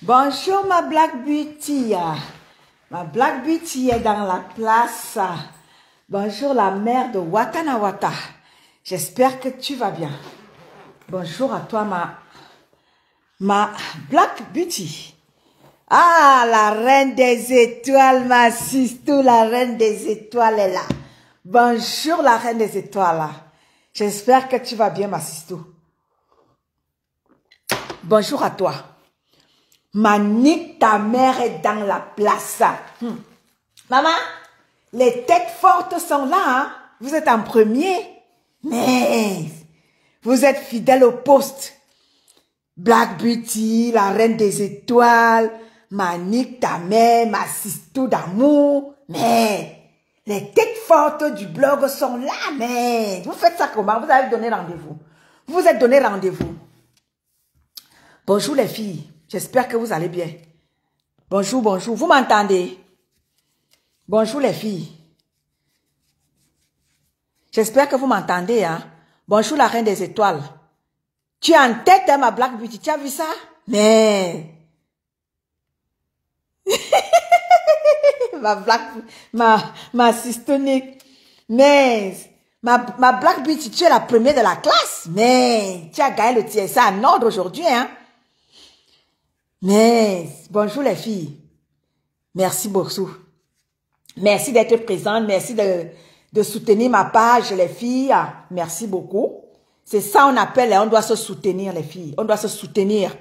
Bonjour ma Black Beauty. Ma Black Beauty est dans la place. Bonjour la mère de Watanawata. J'espère que tu vas bien. Bonjour à toi ma Black Beauty. Ah, la reine des étoiles, ma sister, la reine des étoiles est là. Bonjour la reine des étoiles. J'espère que tu vas bien ma sister. Bonjour à toi. Manique, ta mère est dans la place. Maman, les têtes fortes sont là. Hein? Vous êtes en premier. Mais vous êtes fidèle au poste. Black Beauty, la reine des étoiles. Manique, ta mère, ma sister d'amour. Mais les têtes fortes du blog sont là. Mais vous faites ça comment? Vous avez donné rendez-vous. Vous vous êtes donné rendez-vous. Bonjour les filles. J'espère que vous allez bien. Bonjour, bonjour. Vous m'entendez? Bonjour les filles. J'espère que vous m'entendez. Hein? Bonjour la reine des étoiles. Tu es en tête, hein, ma Black Beauty. Tu as vu ça? Mais... ma sister Nick. Mais... Ma Black Beauty, tu es la première de la classe. Mais... Tu as gagné le TSA en ordre aujourd'hui, hein? Mais, bonjour les filles. Merci beaucoup. Merci d'être présente. Merci de soutenir ma page, les filles. Merci beaucoup. C'est ça on appelle, on doit se soutenir, les filles. On doit se soutenir.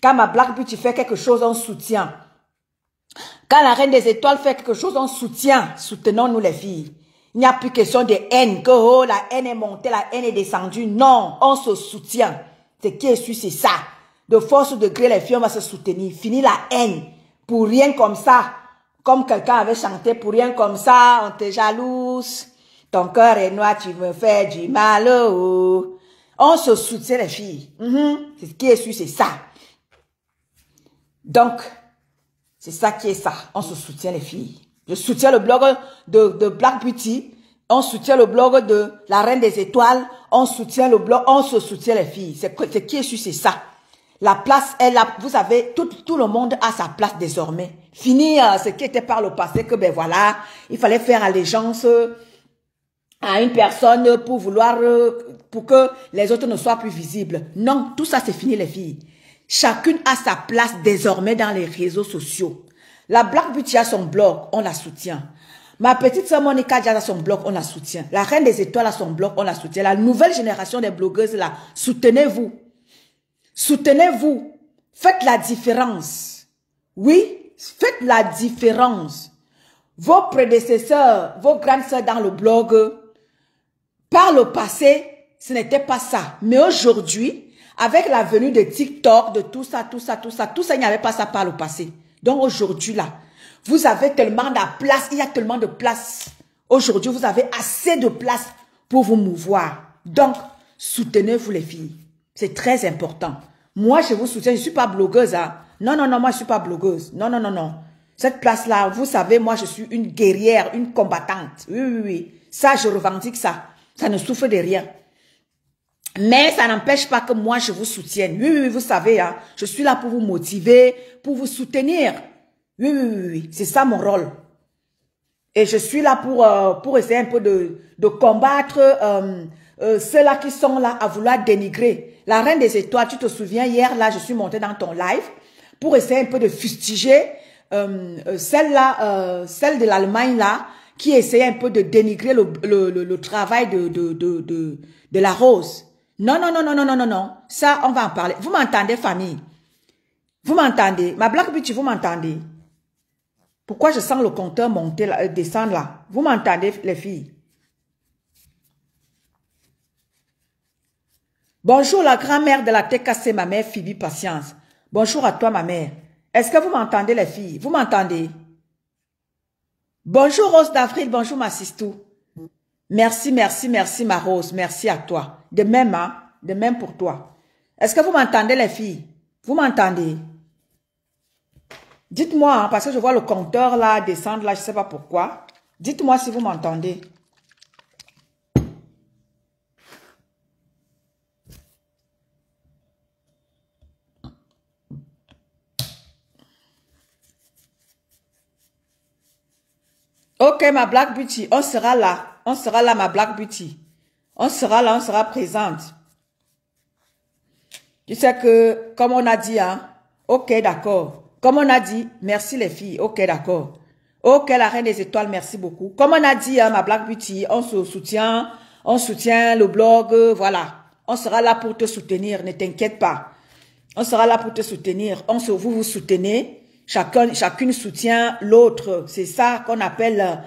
Quand ma Black Beauty fait quelque chose, on soutient. Quand la reine des étoiles fait quelque chose, on soutient. Soutenons-nous, les filles. Il n'y a plus question de haine. Que oh, la haine est montée, la haine est descendue. Non, on se soutient. C'est qui est su, c'est ça. De force de gré, les filles, on va se soutenir. Fini la haine. Pour rien comme ça. Comme quelqu'un avait chanté, pour rien comme ça, on te jalouse. Ton cœur est noir, tu me fais du mal. Oh. On se soutient, les filles. C'est ce qui est sûr, c'est ça. Donc, c'est ça qui est ça. On se soutient, les filles. Je soutiens le blog de Black Beauty. On soutient le blog de la Reine des Étoiles. On soutient le blog, on se soutient, les filles. C'est qui est sûr, c'est ça. La place est là, vous savez, tout le monde a sa place désormais. Fini ce qui était par le passé, que ben voilà, il fallait faire allégeance à une personne pour vouloir, pour que les autres ne soient plus visibles. Non, tout ça c'est fini les filles. Chacune a sa place désormais dans les réseaux sociaux. La Black Beauty a son blog, on la soutient. Ma petite sœur Monica a son blog, on la soutient. La Reine des Étoiles a son blog, on la soutient. La nouvelle génération des blogueuses là, soutenez-vous. Soutenez-vous. Faites la différence. Oui, faites la différence. Vos prédécesseurs, vos grandes sœurs dans le blog, par le passé, ce n'était pas ça. Mais aujourd'hui, avec la venue de TikTok, de tout ça, il n'y avait pas ça par le passé. Donc aujourd'hui là, vous avez tellement de place, il y a tellement de place. Aujourd'hui, vous avez assez de place pour vous mouvoir. Donc, soutenez-vous les filles. C'est très important. Moi, je vous soutiens. Je ne suis pas blogueuse. Hein. Non, moi, je ne suis pas blogueuse. Non. Cette place-là, vous savez, moi, je suis une guerrière, une combattante. Oui. Ça, je revendique ça. Ça ne souffre de rien. Mais ça n'empêche pas que moi, je vous soutienne. Oui, vous savez, hein, je suis là pour vous motiver, pour vous soutenir. Oui. C'est ça mon rôle. Et je suis là pour essayer un peu de combattre ceux-là qui sont là à vouloir dénigrer. La Reine des Étoiles, tu te souviens, hier, là, je suis montée dans ton live pour essayer un peu de fustiger celle de l'Allemagne là, qui essayait un peu de dénigrer le travail de la Rose. Non, non, non, non, non, non, non, non. Ça, on va en parler. Vous m'entendez, famille? Vous m'entendez? Ma Black Beauty, vous m'entendez? Pourquoi je sens le compteur monter, là, descendre là? Vous m'entendez, les filles? Bonjour, la grand-mère de la TKC, ma mère Phoebe Patience. Bonjour à toi, ma mère. Est-ce que vous m'entendez, les filles? Vous m'entendez? Bonjour, Rose d'Avril. Bonjour, ma sistou. Merci, merci, merci, ma Rose. Merci à toi. De même, hein? De même pour toi. Est-ce que vous m'entendez, les filles? Vous m'entendez? Dites-moi, hein, parce que je vois le compteur là descendre là, je ne sais pas pourquoi. Dites-moi si vous m'entendez. Ok, ma Black Beauty, on sera là. On sera là, ma Black Beauty. On sera là, on sera présente. Tu sais que, comme on a dit, hein, ok, d'accord. Comme on a dit, merci les filles, ok, d'accord. Ok, la reine des étoiles, merci beaucoup. Comme on a dit, hein, ma Black Beauty, on soutient le blog, voilà. On sera là pour te soutenir, ne t'inquiète pas. On sera là pour te soutenir. Vous vous soutenez. Chacune soutient l'autre. C'est ça qu'on appelle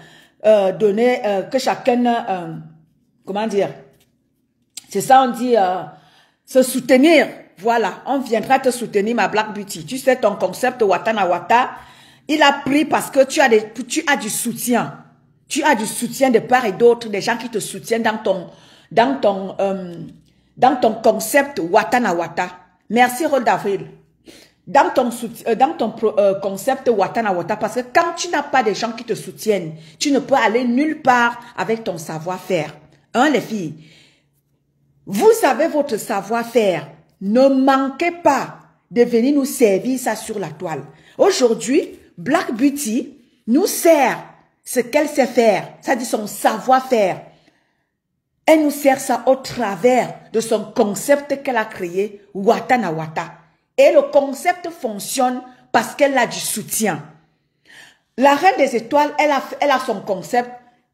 donner, que chacun, comment dire? C'est ça on dit, se soutenir. Voilà, on viendra te soutenir, ma Black Beauty. Tu sais, ton concept Watana Wata, il a pris parce que tu as du soutien. Tu as du soutien de part et d'autre, des gens qui te soutiennent dans ton concept Watana Wata. Merci, Rôle d'Avril. Dans ton concept Watana Wata, parce que quand tu n'as pas de gens qui te soutiennent, tu ne peux aller nulle part avec ton savoir-faire. Hein, les filles? Vous avez votre savoir-faire. Ne manquez pas de venir nous servir ça sur la toile. Aujourd'hui, Black Beauty nous sert ce qu'elle sait faire, c'est-à-dire son savoir-faire. Elle nous sert ça au travers de son concept qu'elle a créé, Watana Wata. Et le concept fonctionne parce qu'elle a du soutien. La reine des étoiles, elle a son concept,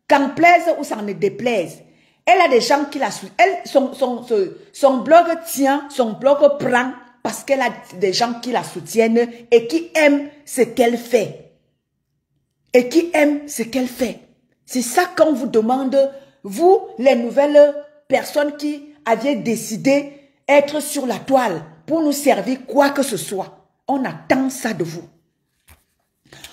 qu'en plaise ou ça ne déplaise. Elle a des gens qui la soutiennent. Son blog tient, son blog prend parce qu'elle a des gens qui la soutiennent et qui aiment ce qu'elle fait. Et qui aiment ce qu'elle fait. C'est ça qu'on vous demande, vous, les nouvelles personnes qui aviez décidé être sur la toile pour nous servir quoi que ce soit. On attend ça de vous.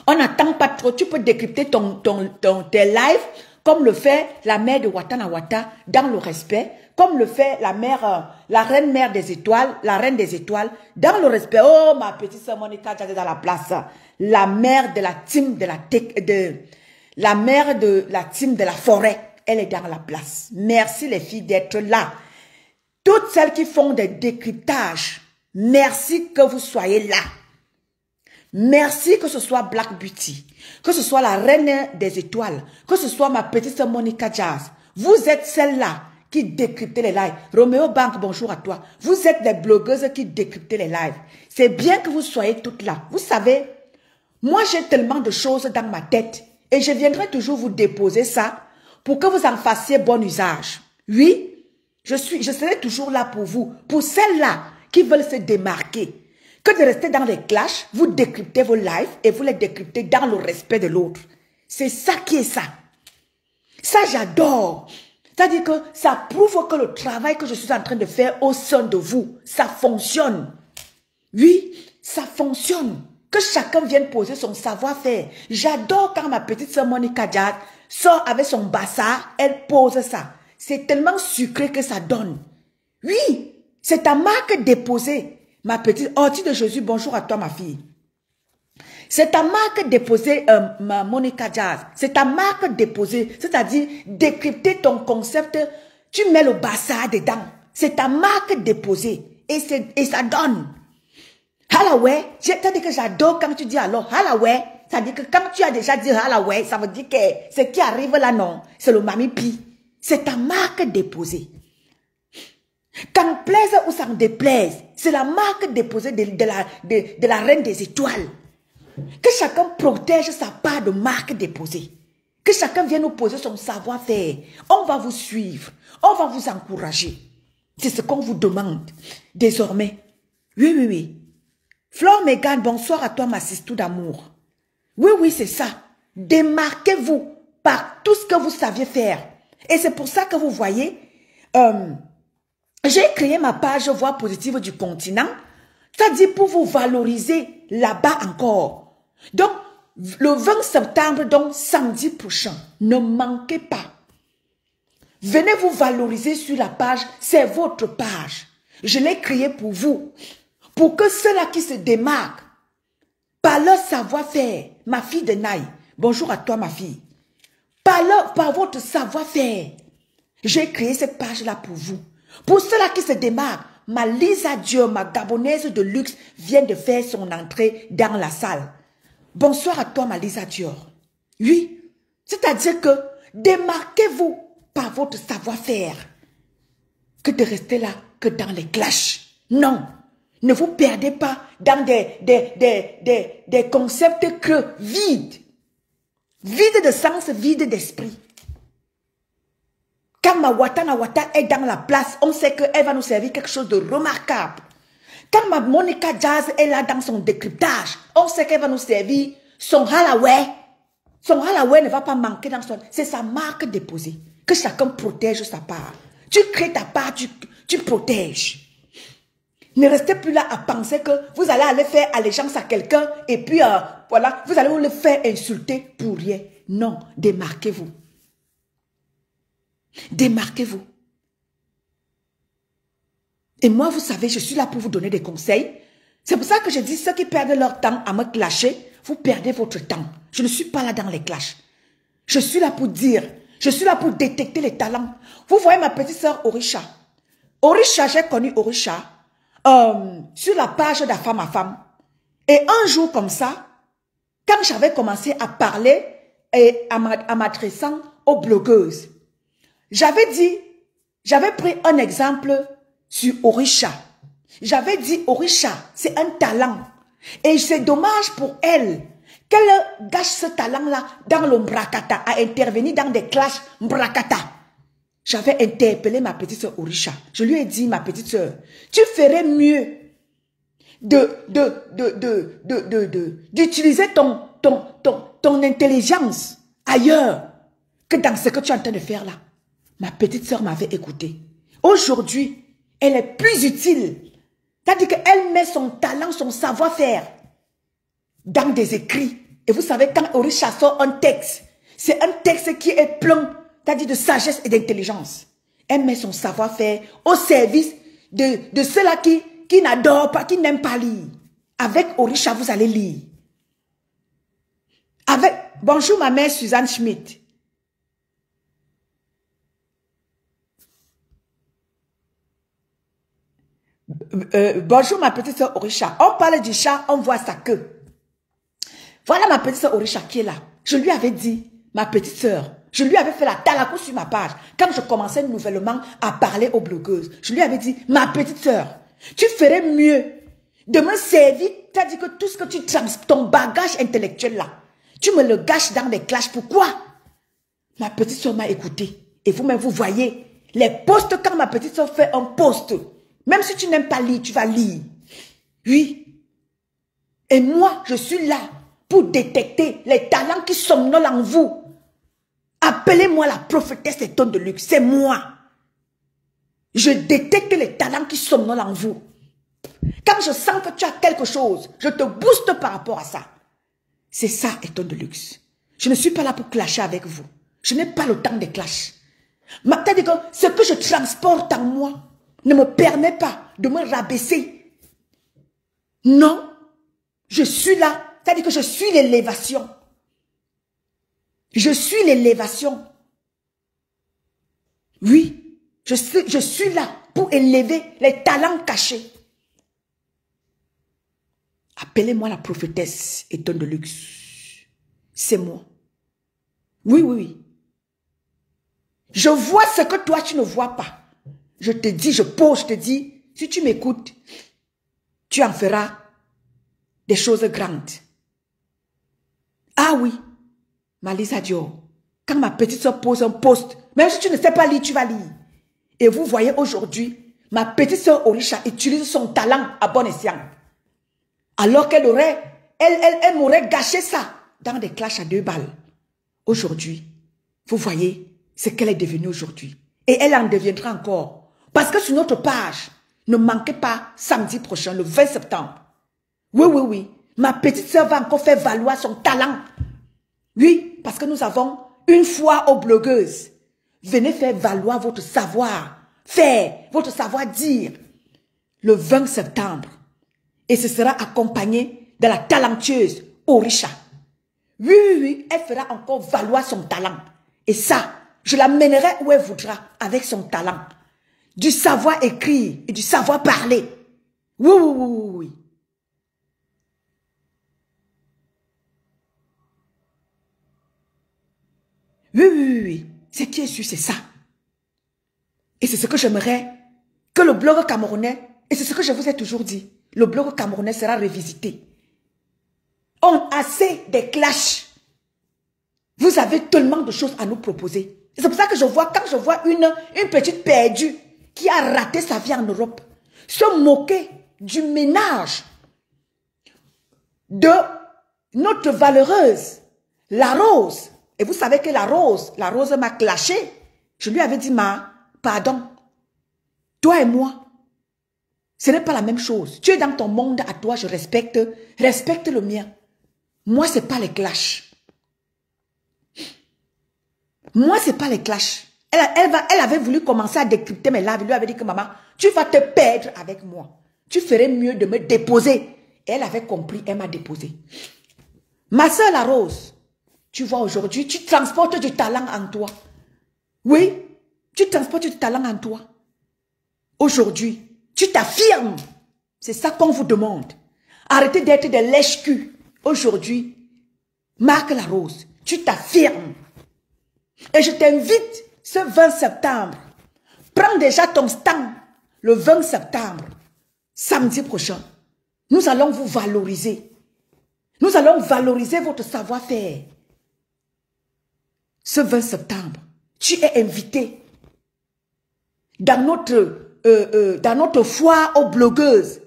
On n'attend pas trop. Tu peux décrypter tes lives comme le fait la mère de Watana Wata dans le respect, comme le fait la reine mère des étoiles, la reine des étoiles, dans le respect. Oh, ma petite sœur Monica, tu es dans la place. La mère de la team la mère de la team de la forêt, elle est dans la place. Merci les filles d'être là. Toutes celles qui font des décryptages, merci que vous soyez là. Merci que ce soit Black Beauty, que ce soit la reine des étoiles, que ce soit ma petite sœur Monica Jazz. Vous êtes celle-là qui décryptez les lives. Roméo Bank, bonjour à toi. Vous êtes des blogueuses qui décryptez les lives. C'est bien que vous soyez toutes là. Vous savez, moi j'ai tellement de choses dans ma tête et je viendrai toujours vous déposer ça pour que vous en fassiez bon usage. Oui, je serai toujours là pour vous, pour celles-là qui veulent se démarquer. Que de rester dans les clashs, vous décryptez vos lives et vous les décryptez dans le respect de l'autre. C'est ça qui est ça. Ça, j'adore. C'est-à-dire que ça prouve que le travail que je suis en train de faire au sein de vous, ça fonctionne. Oui, ça fonctionne. Que chacun vienne poser son savoir-faire. J'adore quand ma petite sœur Monica Jad sort avec son bassard, elle pose ça. C'est tellement sucré que ça donne. Oui, c'est ta marque déposée. Ma petite ortie de Jésus, bonjour à toi ma fille. C'est ta marque déposée, ma Monica Jazz. C'est ta marque déposée, c'est-à-dire décrypter ton concept, tu mets le bassard dedans. C'est ta marque déposée et ça donne. Halaway, c'est-à-dire que j'adore quand tu dis alors Halaway, c'est-à-dire que quand tu as déjà dit Halaway, ça veut dire que ce qui arrive là non, c'est le Mami Pi. C'est ta marque déposée. Qu'en plaise ou ça en déplaise, c'est la marque déposée de la reine des étoiles. Que chacun protège sa part de marque déposée. Que chacun vienne nous poser son savoir-faire. On va vous suivre. On va vous encourager. C'est ce qu'on vous demande désormais. Oui, oui, oui. Flore Megan, bonsoir à toi, ma sister d'amour. Oui, oui, c'est ça. Démarquez-vous par tout ce que vous saviez faire. Et c'est pour ça que vous voyez, j'ai créé ma page Voix positive du continent. C'est-à-dire pour vous valoriser là-bas encore. Donc, le 20 septembre, donc samedi prochain, ne manquez pas. Venez vous valoriser sur la page, c'est votre page. Je l'ai créée pour vous. Pour que ceux-là qui se démarquent par leur savoir-faire, ma fille de Naï, bonjour à toi ma fille, par votre savoir-faire, j'ai créé cette page-là pour vous. Pour ceux-là qui se démarquent, ma Lisa Dior, ma Gabonaise de luxe, vient de faire son entrée dans la salle. Bonsoir à toi ma Lisa Dior. Oui, c'est-à-dire que démarquez-vous par votre savoir-faire que de rester là, que dans les clashs. Non, ne vous perdez pas dans des concepts creux, vides. Vides de sens, vides d'esprit. Quand ma Watana Wata est dans la place, on sait qu'elle va nous servir quelque chose de remarquable. Quand ma Monica Jazz est là dans son décryptage, on sait qu'elle va nous servir son Halloween. Son Halloween ne va pas manquer dans son... C'est sa marque déposée. Que chacun protège sa part. Tu crées ta part, tu protèges. Ne restez plus là à penser que vous allez aller faire allégeance à quelqu'un et puis voilà, vous allez vous le faire insulter pour rien. Non, démarquez-vous. Démarquez-vous. Et moi, vous savez, je suis là pour vous donner des conseils. C'est pour ça que je dis, ceux qui perdent leur temps à me clasher, vous perdez votre temps. Je ne suis pas là dans les clashs. Je suis là pour dire, je suis là pour détecter les talents. Vous voyez ma petite sœur Orisha. Orisha, j'ai connu Orisha sur la page de Femme à Femme. Et un jour comme ça, quand j'avais commencé à parler et à m'adressant aux blogueuses, j'avais pris un exemple sur Orisha. J'avais dit Orisha, c'est un talent. Et c'est dommage pour elle qu'elle gâche ce talent-là dans le mbrakata, à intervenir dans des clashs mbrakata. J'avais interpellé ma petite soeur Orisha. Je lui ai dit, ma petite soeur, tu ferais mieux d'utiliser ton intelligence ailleurs que dans ce que tu es en train de faire là. Ma petite soeur m'avait écouté. Aujourd'hui, elle est plus utile. C'est-à-dire qu'elle met son talent, son savoir-faire dans des écrits. Et vous savez, quand Orisha sort un texte, c'est un texte qui est plein, c'est-à-dire de sagesse et d'intelligence. Elle met son savoir-faire au service de ceux-là qui n'adorent pas, qui n'aiment pas lire. Avec Orisha, vous allez lire. Bonjour ma mère Suzanne Schmidt. Bonjour ma petite soeur Orisha. On parle du chat, on voit sa queue. Voilà ma petite soeur Orisha qui est là. Je lui avais dit, ma petite soeur, je lui avais fait la talakou sur ma page. Quand je commençais nouvellement à parler aux blogueuses, je lui avais dit, ma petite soeur, tu ferais mieux de me servir, c'est-à-dire que tout ce que tu transmets, ton bagage intellectuel là, tu me le gâches dans des clashs. Pourquoi? Ma petite soeur m'a écouté. Et vous-même, vous voyez, les posts, quand ma petite soeur fait un post, même si tu n'aimes pas lire, tu vas lire. Oui. Et moi, je suis là pour détecter les talents qui somnolent en vous. Appelez-moi la prophétesse des tonnes de luxe. C'est moi. Je détecte les talents qui somnolent en vous. Quand je sens que tu as quelque chose, je te booste par rapport à ça. C'est ça, Étonne de luxe. Je ne suis pas là pour clasher avec vous. Je n'ai pas le temps de clash. C'est-à-dire que ce que je transporte en moi ne me permet pas de me rabaisser. Non, je suis là. C'est-à-dire que je suis l'élévation. Je suis l'élévation. Oui, je suis là pour élever les talents cachés. Appelez-moi la prophétesse Étonne de luxe. C'est moi. Oui, oui, oui. Je vois ce que toi, tu ne vois pas. Je te dis, je pose, je te dis, si tu m'écoutes, tu en feras des choses grandes. Ah oui, Malisa Dior, quand ma petite soeur pose un post, même si tu ne sais pas lire, tu vas lire. Et vous voyez aujourd'hui, ma petite soeur Orisha utilise son talent à bon escient. Alors qu'elle aurait, elle m'aurait gâché ça dans des clashs à 2 balles. Aujourd'hui, vous voyez ce qu'elle est devenue aujourd'hui. Et elle en deviendra encore. Parce que sur notre page, ne manquez pas samedi prochain, le 20 septembre. Oui, oui, oui. Ma petite soeur va encore faire valoir son talent. Oui, parce que nous avons une foi aux blogueuses. Venez faire valoir votre savoir-faire, votre savoir-dire le 20 septembre. Et ce sera accompagné de la talentueuse Orisha. Oui, oui, oui, elle fera encore valoir son talent. Et ça, je l'amènerai où elle voudra avec son talent. Du savoir écrire et du savoir parler. Oui, oui, oui, oui, oui. Oui, oui, oui, oui. Ce qui est sûr, c'est ça. Et c'est ce que j'aimerais que le blog camerounais, et c'est ce que je vous ai toujours dit, le blog camerounais sera revisité. On a assez des clashs. Vous avez tellement de choses à nous proposer. C'est pour ça que je vois, quand je vois une petite perdue qui a raté sa vie en Europe, se moquer du ménage de notre valeureuse, la Rose. Et vous savez que la Rose m'a clashé. Je lui avais dit, pardon, toi et moi, ce n'est pas la même chose. Tu es dans ton monde à toi, je respecte le mien. Moi, ce n'est pas les clashs. Moi, ce n'est pas les clashs. Elle avait voulu commencer à décrypter mes lives. Elle lui avait dit que maman, tu vas te perdre avec moi. Tu ferais mieux de me déposer. Et elle avait compris, elle m'a déposé. Ma soeur la Rose, tu vois aujourd'hui, tu transportes du talent en toi. Oui, tu transportes du talent en toi. Aujourd'hui, tu t'affirmes. C'est ça qu'on vous demande. Arrêtez d'être des lèche-cul. Aujourd'hui, Marc la Rose, tu t'affirmes. Et je t'invite ce 20 septembre. Prends déjà ton stand le 20 septembre, samedi prochain. Nous allons vous valoriser. Nous allons valoriser votre savoir-faire. Ce 20 septembre, tu es invité dans notre foire aux blogueuses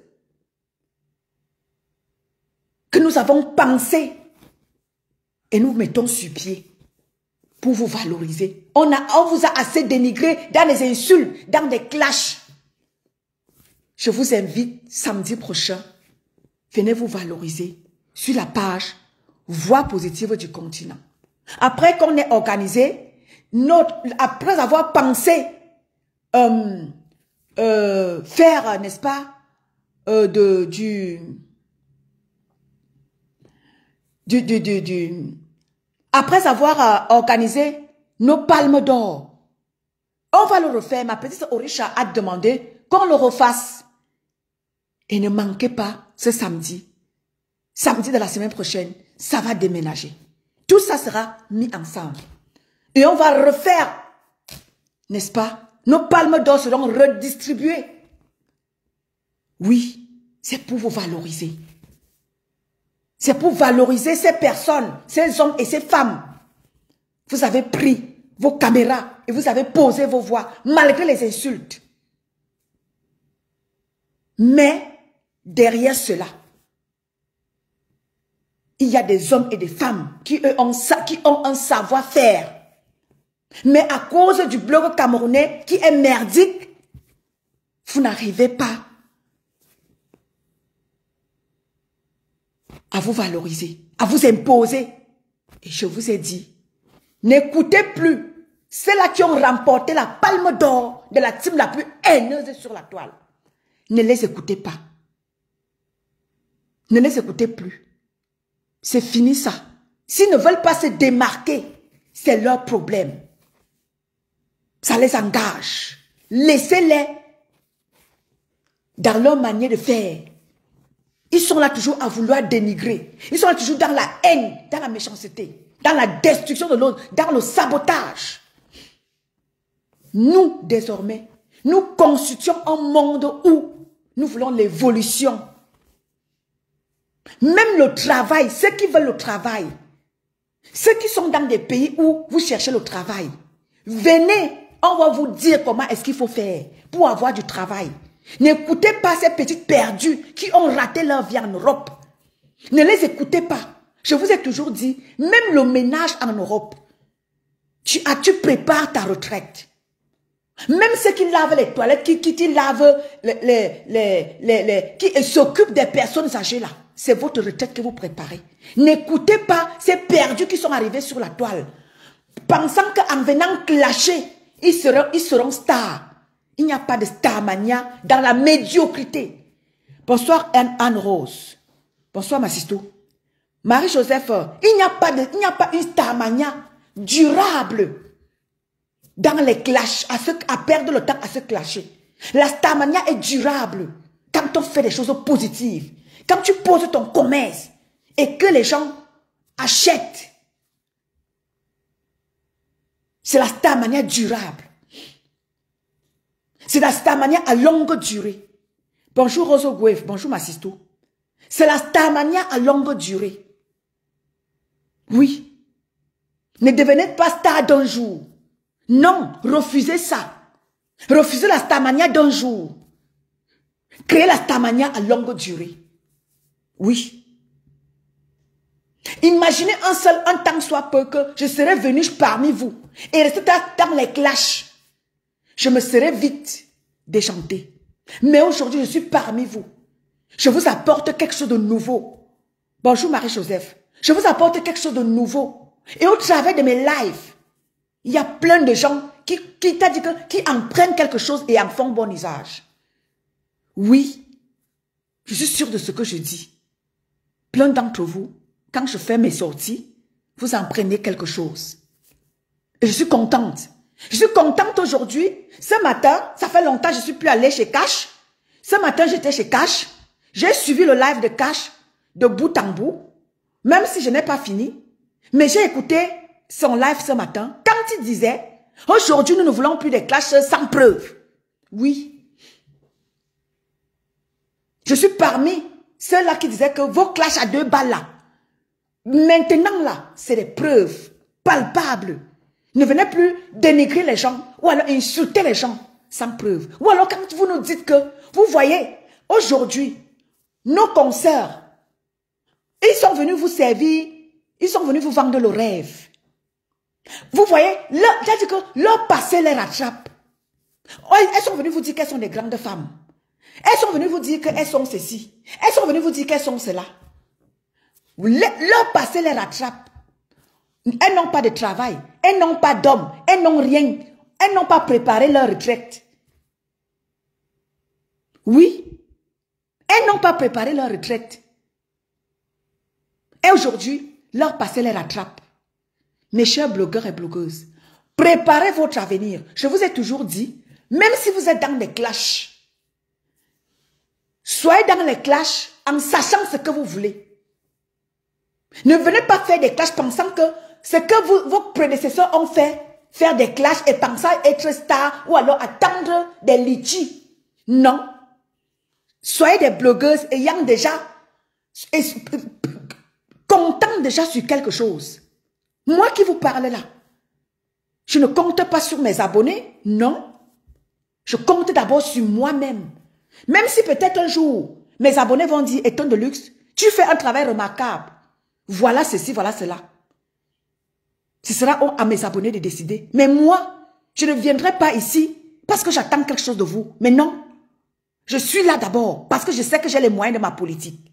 que nous avons pensé et nous mettons sur pied pour vous valoriser. On vous a assez dénigré dans des insultes, dans des clashs. Je vous invite samedi prochain, venez vous valoriser sur la page Voix positive du continent. Après qu'on ait organisé, après avoir pensé faire, n'est-ce pas, après avoir organisé nos palmes d'or, on va le refaire. Ma petite Orisha a demandé qu'on le refasse. Et ne manquez pas ce samedi. Samedi de la semaine prochaine, ça va déménager. Tout ça sera mis ensemble. Et on va refaire, n'est-ce pas? Nos palmes d'or seront redistribuées. Oui, c'est pour vous valoriser. C'est pour valoriser ces personnes, ces hommes et ces femmes. Vous avez pris vos caméras et vous avez posé vos voix malgré les insultes. Mais derrière cela, il y a des hommes et des femmes qui ont un savoir-faire. Mais à cause du blog camerounais qui est merdique, vous n'arrivez pas à vous valoriser, à vous imposer. Et je vous ai dit, n'écoutez plus ceux-là qui ont remporté la palme d'or de la team la plus haineuse sur la toile. Ne les écoutez pas. Ne les écoutez plus. C'est fini ça. S'ils ne veulent pas se démarquer, c'est leur problème. Ça les engage. Laissez-les dans leur manière de faire. Ils sont là toujours à vouloir dénigrer. Ils sont là toujours dans la haine, dans la méchanceté, dans la destruction de l'autre, dans le sabotage. Nous, désormais, nous constituons un monde où nous voulons l'évolution. Même le travail, ceux qui veulent le travail, Ceux qui sont dans des pays où vous cherchez le travail, venez, on va vous dire comment est-ce qu'il faut faire pour avoir du travail. N'écoutez pas ces petites perdues qui ont raté leur vie en Europe. Ne les écoutez pas. Je vous ai toujours dit, même le ménage en Europe, tu prépares ta retraite. Même ceux qui lavent les toilettes, qui lavent qui s'occupent des personnes âgées là, c'est votre retraite que vous préparez. N'écoutez pas ces perdus qui sont arrivés sur la toile, pensant qu'en venant clasher, ils seront stars. Il n'y a pas de starmania dans la médiocrité. Bonsoir Anne Rose. Bonsoir Massisto. Marie-Joseph, il n'y a pas une starmania durable dans les clashs, à perdre le temps à se clasher. La starmania est durable quand on fait des choses positives. Quand tu poses ton commerce et que les gens achètent. C'est la starmania durable. C'est la starmania à longue durée. Bonjour Roso Gouef, bonjour Massisto. C'est la starmania à longue durée. Oui. Ne devenez pas star d'un jour. Non, refusez ça. Refusez la starmania d'un jour. Créez la starmania à longue durée. Oui. Imaginez un temps soit peu que je serais venu parmi vous et rester dans les clashs. Je me serais vite déchantée. Mais aujourd'hui, je suis parmi vous. Je vous apporte quelque chose de nouveau. Bonjour Marie-Joseph. Je vous apporte quelque chose de nouveau. Et au travers de mes lives, il y a plein de gens qui en prennent quelque chose et en font bon usage. Oui, je suis sûre de ce que je dis. Plein d'entre vous, quand je fais mes sorties, vous en prenez quelque chose. Et je suis contente. Je suis contente aujourd'hui. Ce matin, ça fait longtemps que je ne suis plus allée chez Cash. Ce matin, j'étais chez Cash. J'ai suivi le live de Cash de bout en bout, même si je n'ai pas fini. Mais j'ai écouté son live ce matin quand il disait « Aujourd'hui, nous ne voulons plus de clashs sans preuve. » Oui. Je suis parmi ceux-là qui disaient que vos clashs à 2 balles là, maintenant là, c'est des preuves palpables. Ne venez plus dénigrer les gens ou alors insulter les gens sans preuve. Ou alors quand vous nous dites que, vous voyez, aujourd'hui, nos consoeurs, ils sont venus vous servir, ils sont venus vous vendre le rêve. Vous voyez, j'ai dit que leur passé les rattrape. Elles sont venues vous dire qu'elles sont des grandes femmes. Elles sont venues vous dire qu'elles sont ceci. Elles sont venues vous dire qu'elles sont cela. Leur passé les rattrape. Elles n'ont pas de travail. Elles n'ont pas d'homme. Elles n'ont rien. Elles n'ont pas préparé leur retraite. Oui. Elles n'ont pas préparé leur retraite. Et aujourd'hui, leur passé les rattrape. Mes chers blogueurs et blogueuses, préparez votre avenir. Je vous ai toujours dit, même si vous êtes dans des clashs, soyez dans les clashs en sachant ce que vous voulez. Ne venez pas faire des clashs pensant que ce que vos prédécesseurs ont fait, faire des clashs et pensant être star ou alors attendre des litchis. Non. Soyez des blogueuses ayant déjà, comptant déjà sur quelque chose. Moi qui vous parle là, je ne compte pas sur mes abonnés, non. Je compte d'abord sur moi-même. Même si peut-être un jour, mes abonnés vont dire, Étonne de luxe, tu fais un travail remarquable. Voilà ceci, voilà cela. Ce sera à mes abonnés de décider. Mais moi, je ne viendrai pas ici parce que j'attends quelque chose de vous. Mais non, je suis là d'abord parce que je sais que j'ai les moyens de ma politique.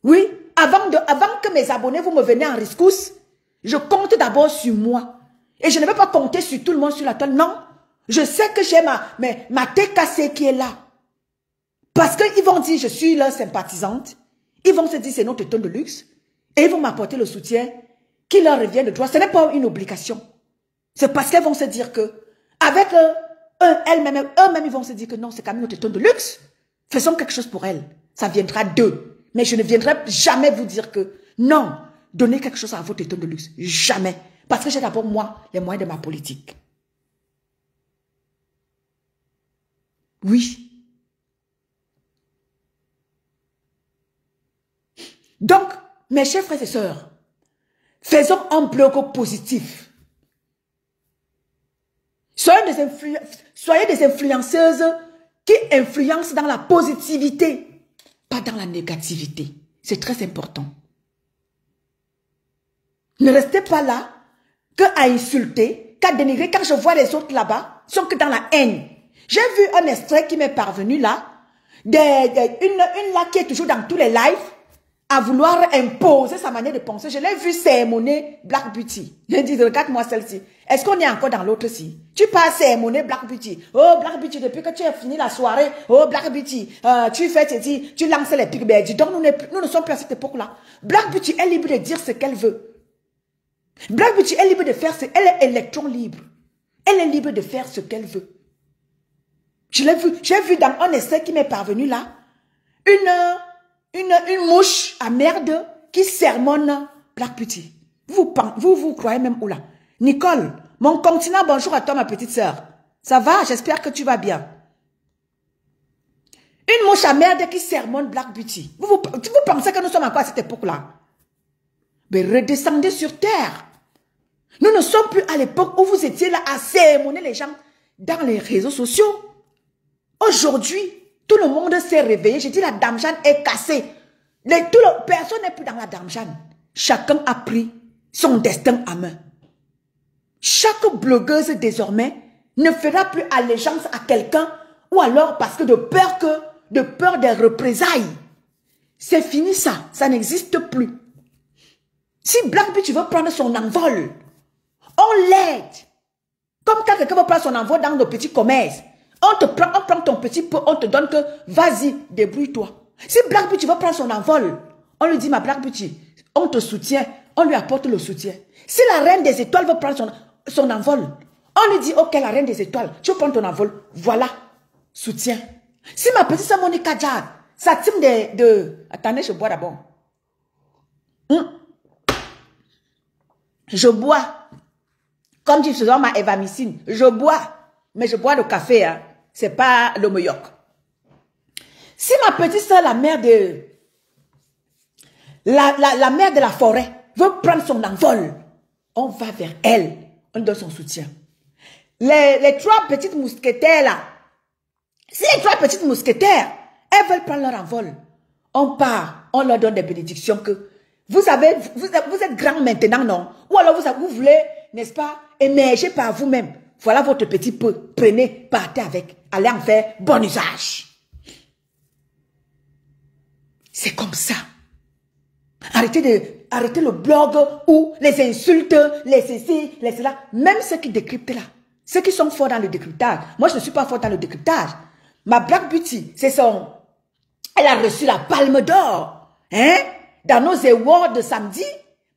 Oui, avant que mes abonnés, vous me venez en rescousse, je compte d'abord sur moi. Et je ne vais pas compter sur tout le monde sur la toile. Non, je sais que j'ai ma TKC qui est là. Parce qu'ils vont dire, je suis leur sympathisante. Ils vont se dire, c'est notre Étonne de luxe. Et ils vont m'apporter le soutien qui leur revient de droit. Ce n'est pas une obligation. C'est parce qu'elles vont se dire que, avec eux-mêmes, ils vont se dire que non, c'est quand même notre Étonne de luxe. Faisons quelque chose pour elles. Ça viendra d'eux. Mais je ne viendrai jamais vous dire que non, donnez quelque chose à votre Étonne de luxe. Jamais. Parce que j'ai d'abord, moi, les moyens de ma politique. Oui. Donc, mes chers frères et sœurs, Faisons un blog positif. Soyez des influenceuses qui influencent dans la positivité, pas dans la négativité. C'est très important. Ne restez pas là qu'à insulter, qu'à dénigrer. Quand je vois les autres là-bas, ils sont que dans la haine. J'ai vu un extrait qui m'est parvenu là, une là qui est toujours dans tous les lives, à vouloir imposer sa manière de penser. Je l'ai vu sermonner Black Beauty. Je dis, regarde-moi celle-ci. Est-ce qu'on est encore dans l'autre-ci? Tu passes sermonner Black Beauty. Oh, Black Beauty, depuis que tu as fini la soirée, oh, Black Beauty, tu fais, tu lances les pics. Ben, dis donc, nous ne sommes plus à cette époque-là. Black Beauty est libre de dire ce qu'elle veut. Black Beauty est libre de faire elle est électron libre. Elle est libre de faire ce qu'elle veut. Je l'ai vu, j'ai vu dans un essai qui m'est parvenu là, une mouche à merde qui sermonne Black Beauty. Vous croyez même où là? Nicole, mon continent, bonjour à toi ma petite sœur. Ça va? J'espère que tu vas bien. Une mouche à merde qui sermonne Black Beauty. Vous pensez que nous sommes encore à cette époque-là? Mais redescendez sur terre. Nous ne sommes plus à l'époque où vous étiez là à sermonner les gens dans les réseaux sociaux. Aujourd'hui, tout le monde s'est réveillé. J'ai dit la Dame Jeanne est cassée. Personne n'est plus dans la Dame Jeanne. Chacun a pris son destin à main. Chaque blogueuse désormais ne fera plus allégeance à quelqu'un ou alors parce que de peur des représailles. C'est fini ça. Ça n'existe plus. Si Black Beauty veut prendre son envol, on l'aide. Comme quand quelqu'un veut prendre son envol dans nos petits commerces. On prend ton petit pot, on te donne que vas-y, débrouille-toi. Si Black Beauty veut prendre son envol, on lui dit ma Black Beauty, on te soutient, on lui apporte le soutien. Si la reine des étoiles veut prendre son envol, on lui dit ok la reine des étoiles, tu prends ton envol, voilà, soutien. Si ma petite sœur Monica Jad, sa team attendez, je bois d'abord. Je bois. Comme dit souvent ma évamicine, je bois. Mais je bois le café, hein. C'est pas le moyoc. Si ma petite soeur, la mère de la forêt, veut prendre son envol, on va vers elle. On donne son soutien. Les trois petites mousquetaires là, si les trois petites mousquetaires, elles veulent prendre leur envol, on part, on leur donne des bénédictions que vous êtes grand maintenant, non? Ou alors vous voulez, n'est-ce pas, émerger par vous-même. Voilà votre petit peu. Prenez, partez avec. Allez en faire bon usage. C'est comme ça. Arrêtez le blog ou les insultes, les ceci, les cela. Même ceux qui décryptent là. Ceux qui sont forts dans le décryptage. Moi, je ne suis pas fort dans le décryptage. Ma Black Beauty, elle a reçu la palme d'or. Hein? Dans nos awards de samedi,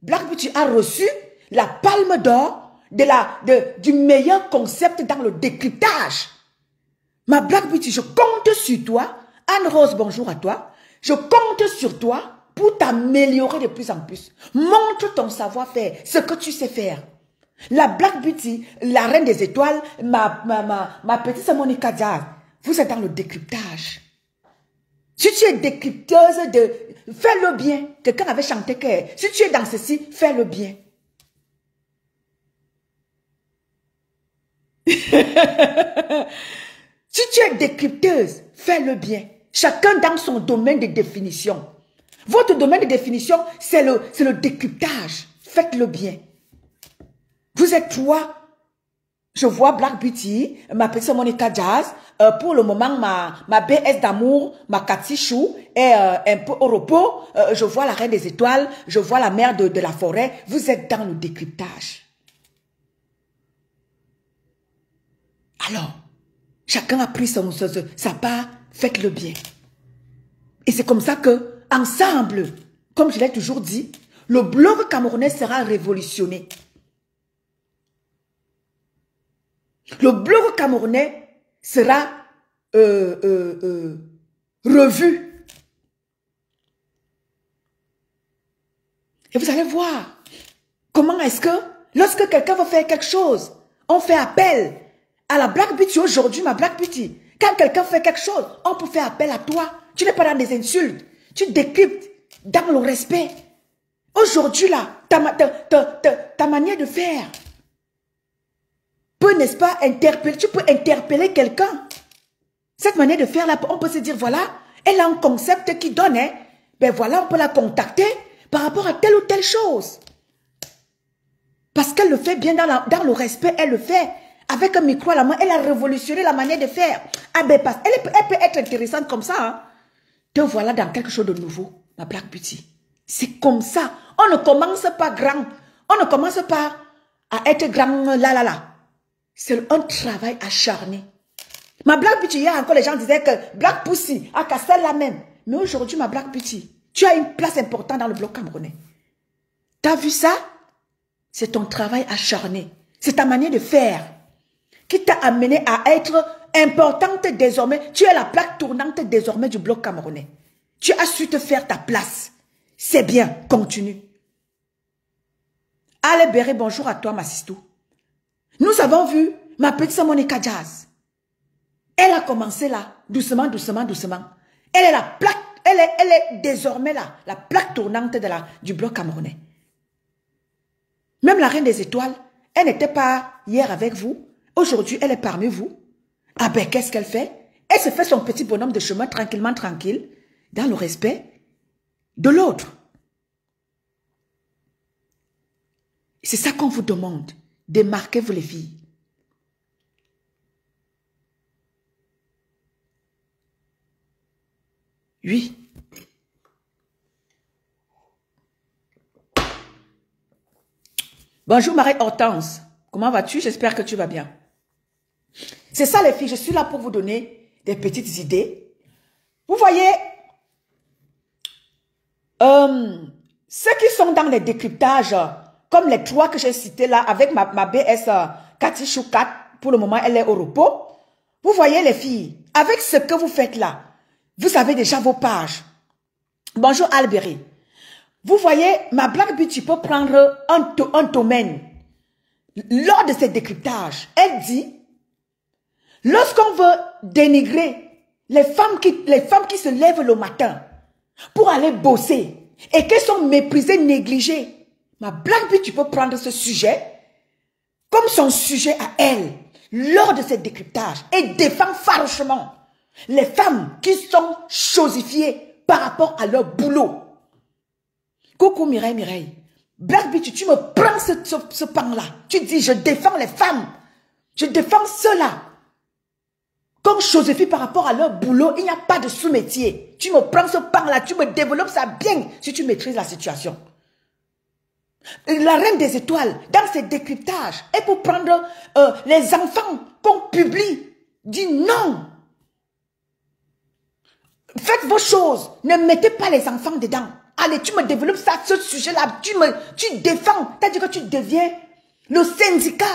Black Beauty a reçu la palme d'or du meilleur concept dans le décryptage. Ma Black Beauty, je compte sur toi. Anne-Rose, bonjour à toi. Je compte sur toi pour t'améliorer de plus en plus. Montre ton savoir-faire, ce que tu sais faire. La Black Beauty, la reine des étoiles, ma petite sœur Monica Diaz, vous êtes dans le décryptage. Si tu es décrypteuse fais-le bien. Quelqu'un avait chanté que si tu es dans ceci, fais-le bien. Si tu es décrypteuse, fais-le bien. Chacun dans son domaine de définition. Votre domaine de définition, c'est le décryptage. Faites-le bien. Vous êtes trois. Je vois Black Beauty, ma petite Monica Jazz, pour le moment ma BS d'amour, ma Cathy Chou, et un peu au repos, je vois la reine des étoiles, je vois la mère de la forêt. Vous êtes dans le décryptage. Alors, chacun a pris sa part, faites-le bien. Et c'est comme ça que, ensemble, comme je l'ai toujours dit, le blog camerounais sera révolutionné. Le blog camerounais sera revu. Et vous allez voir comment est-ce que, lorsque quelqu'un veut faire quelque chose, on fait appel à la Black Beauty aujourd'hui, ma Black Beauty. Quand quelqu'un fait quelque chose, on peut faire appel à toi. Tu n'es pas dans des insultes. Tu décryptes dans le respect. Aujourd'hui, là, ta manière de faire peut, n'est-ce pas, interpeller, tu peux interpeller quelqu'un. Cette manière de faire, là, on peut se dire, voilà, elle a un concept qui donne, hein. Ben voilà, on peut la contacter par rapport à telle ou telle chose. Parce qu'elle le fait bien dans le respect, elle le fait. Avec un micro à la main, elle a révolutionné la manière de faire. Ah ben, elle peut être intéressante comme ça, hein. Te voilà dans quelque chose de nouveau, ma Black Beauty. C'est comme ça. On ne commence pas grand. On ne commence pas à être grand là. C'est un travail acharné. Ma Black Beauty, hier encore, les gens disaient que Black Pussy, à Castel la même. Mais aujourd'hui, ma Black Beauty, tu as une place importante dans le bloc camerounais. T'as vu ça? C'est ton travail acharné. C'est ta manière de faire qui t'a amené à être importante désormais. Tu es la plaque tournante désormais du bloc camerounais. Tu as su te faire ta place. C'est bien, continue. Allez, Béré, bonjour à toi, ma sistou. Nous avons vu ma petite Monica Jazz. Elle a commencé là, doucement. Elle est la plaque, elle est désormais là, la plaque tournante du bloc camerounais. Même la reine des étoiles, elle n'était pas hier avec vous. Aujourd'hui, elle est parmi vous. Ah ben, qu'est-ce qu'elle fait? Elle se fait son petit bonhomme de chemin tranquillement, tranquille, dans le respect de l'autre. C'est ça qu'on vous demande. Démarquez-vous les filles. Oui. Bonjour Marie-Hortense. Comment vas-tu? J'espère que tu vas bien. C'est ça les filles, je suis là pour vous donner des petites idées. Vous voyez, ceux qui sont dans les décryptages, comme les trois que j'ai cités là, avec ma BS Cathy Choukat, pour le moment elle est au repos. Vous voyez les filles, avec ce que vous faites là, vous avez déjà vos pages. Bonjour Alberi. Vous voyez, ma Black Beauty peut prendre un domaine. Lors de ces décryptages, elle dit, lorsqu'on veut dénigrer les femmes qui se lèvent le matin pour aller bosser et qui sont méprisées, négligées, ma Black Beauty peut prendre ce sujet comme son sujet à elle lors de ces décryptages et défendre farouchement les femmes qui sont chosifiées par rapport à leur boulot. Coucou Mireille. Black Beauty, tu me prends ce pan-là. Tu dis, je défends les femmes. Je défends ceux-là. Comme chosifie par rapport à leur boulot, il n'y a pas de sous-métier. Tu me prends ce pan-là, tu me développes ça bien si tu maîtrises la situation. La reine des étoiles, dans ses décryptages, et pour prendre les enfants qu'on publie, dit non. Faites vos choses, ne mettez pas les enfants dedans. Allez, tu me développes ça, ce sujet-là, tu défends, c'est-à-dire que tu deviens le syndicat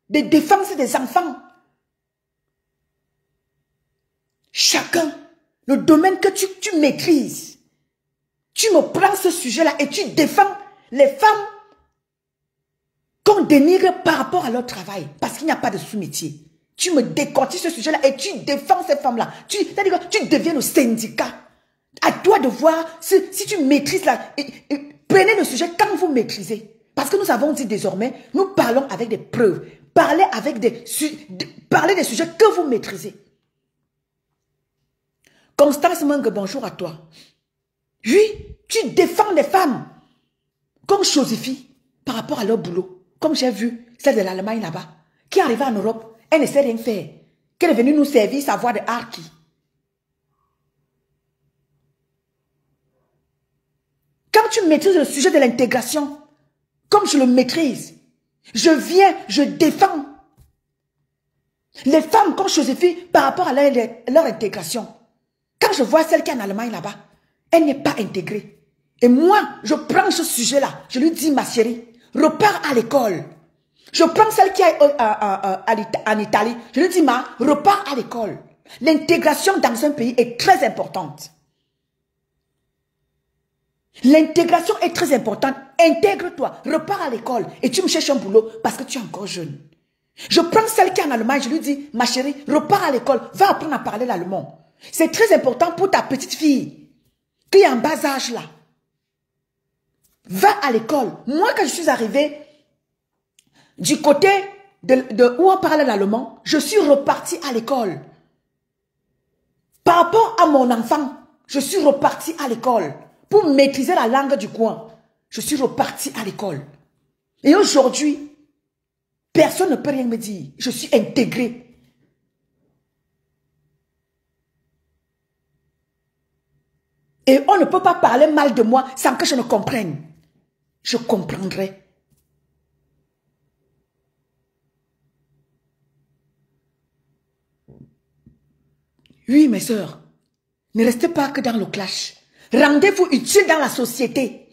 de défense des enfants. Chacun, le domaine que tu maîtrises, tu me prends ce sujet-là et tu défends les femmes qu'on dénigre par rapport à leur travail, parce qu'il n'y a pas de sous-métier. Tu me décortiques ce sujet-là et tu défends ces femmes-là. C'est-à-dire que tu deviens le syndicat. À toi de voir si tu maîtrises là. Prenez le sujet quand vous maîtrisez. Parce que nous avons dit désormais, nous parlons avec des preuves. Parlez des sujets que vous maîtrisez. Constance Menge, bonjour à toi. Oui, tu défends les femmes comme chosifie par rapport à leur boulot. Comme j'ai vu celle de l'Allemagne là-bas, qui est arrivée en Europe, elle ne sait rien faire. Qu'elle est venue nous servir sa voix de harki. Quand tu maîtrises le sujet de l'intégration, comme je le maîtrise, je viens, je défends les femmes comme Joséphine par rapport à leur intégration. Quand je vois celle qui est en Allemagne là-bas, elle n'est pas intégrée. Et moi, je prends ce sujet-là, je lui dis, ma chérie, repars à l'école. Je prends celle qui est en Italie, je lui dis, repars à l'école. L'intégration dans un pays est très importante. L'intégration est très importante. Intègre-toi, repars à l'école et tu me cherches un boulot parce que tu es encore jeune. Je prends celle qui est en Allemagne, je lui dis, ma chérie, repars à l'école, va apprendre à parler l'allemand. C'est très important pour ta petite fille qui est en bas âge là. Va à l'école. Moi, quand je suis arrivée du côté de où on parle l'allemand, je suis repartie à l'école. Par rapport à mon enfant, je suis repartie à l'école pour maîtriser la langue du coin. Je suis repartie à l'école. Et aujourd'hui, personne ne peut rien me dire. Je suis intégrée. Et on ne peut pas parler mal de moi sans que je ne comprenne. Je comprendrai. Oui, mes sœurs, ne restez pas que dans le clash. Rendez-vous utiles dans la société.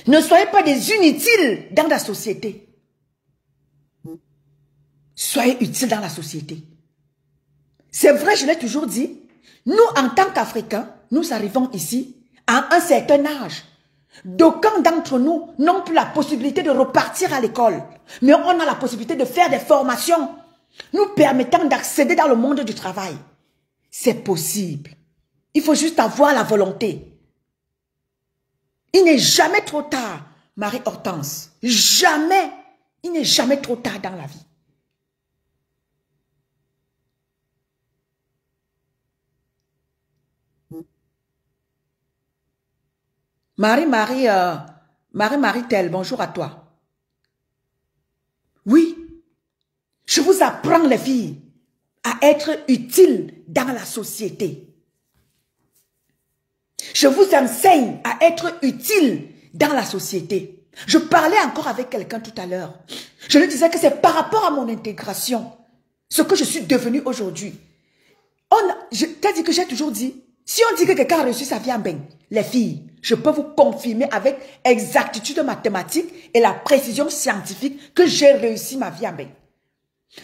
Ne soyez pas des inutiles dans la société. Soyez utiles dans la société. C'est vrai, je l'ai toujours dit, nous, en tant qu'Africains, nous arrivons ici à un certain âge. D'aucuns d'entre nous n'ont plus la possibilité de repartir à l'école, mais on a la possibilité de faire des formations nous permettant d'accéder dans le monde du travail. C'est possible. Il faut juste avoir la volonté. Il n'est jamais trop tard, Marie-Hortense. Jamais. Il n'est jamais trop tard dans la vie. Marie-Marie Tel, bonjour à toi. Oui, je vous apprends les filles à être utiles dans la société. Je vous enseigne à être utiles dans la société. Je parlais encore avec quelqu'un tout à l'heure. Je lui disais que c'est par rapport à mon intégration, ce que je suis devenue aujourd'hui. Je t'ai dit que j'ai toujours dit, si on dit que quelqu'un a reçu sa vie en bain, les filles, je peux vous confirmer avec exactitude mathématique et la précision scientifique que j'ai réussi ma vie en bain.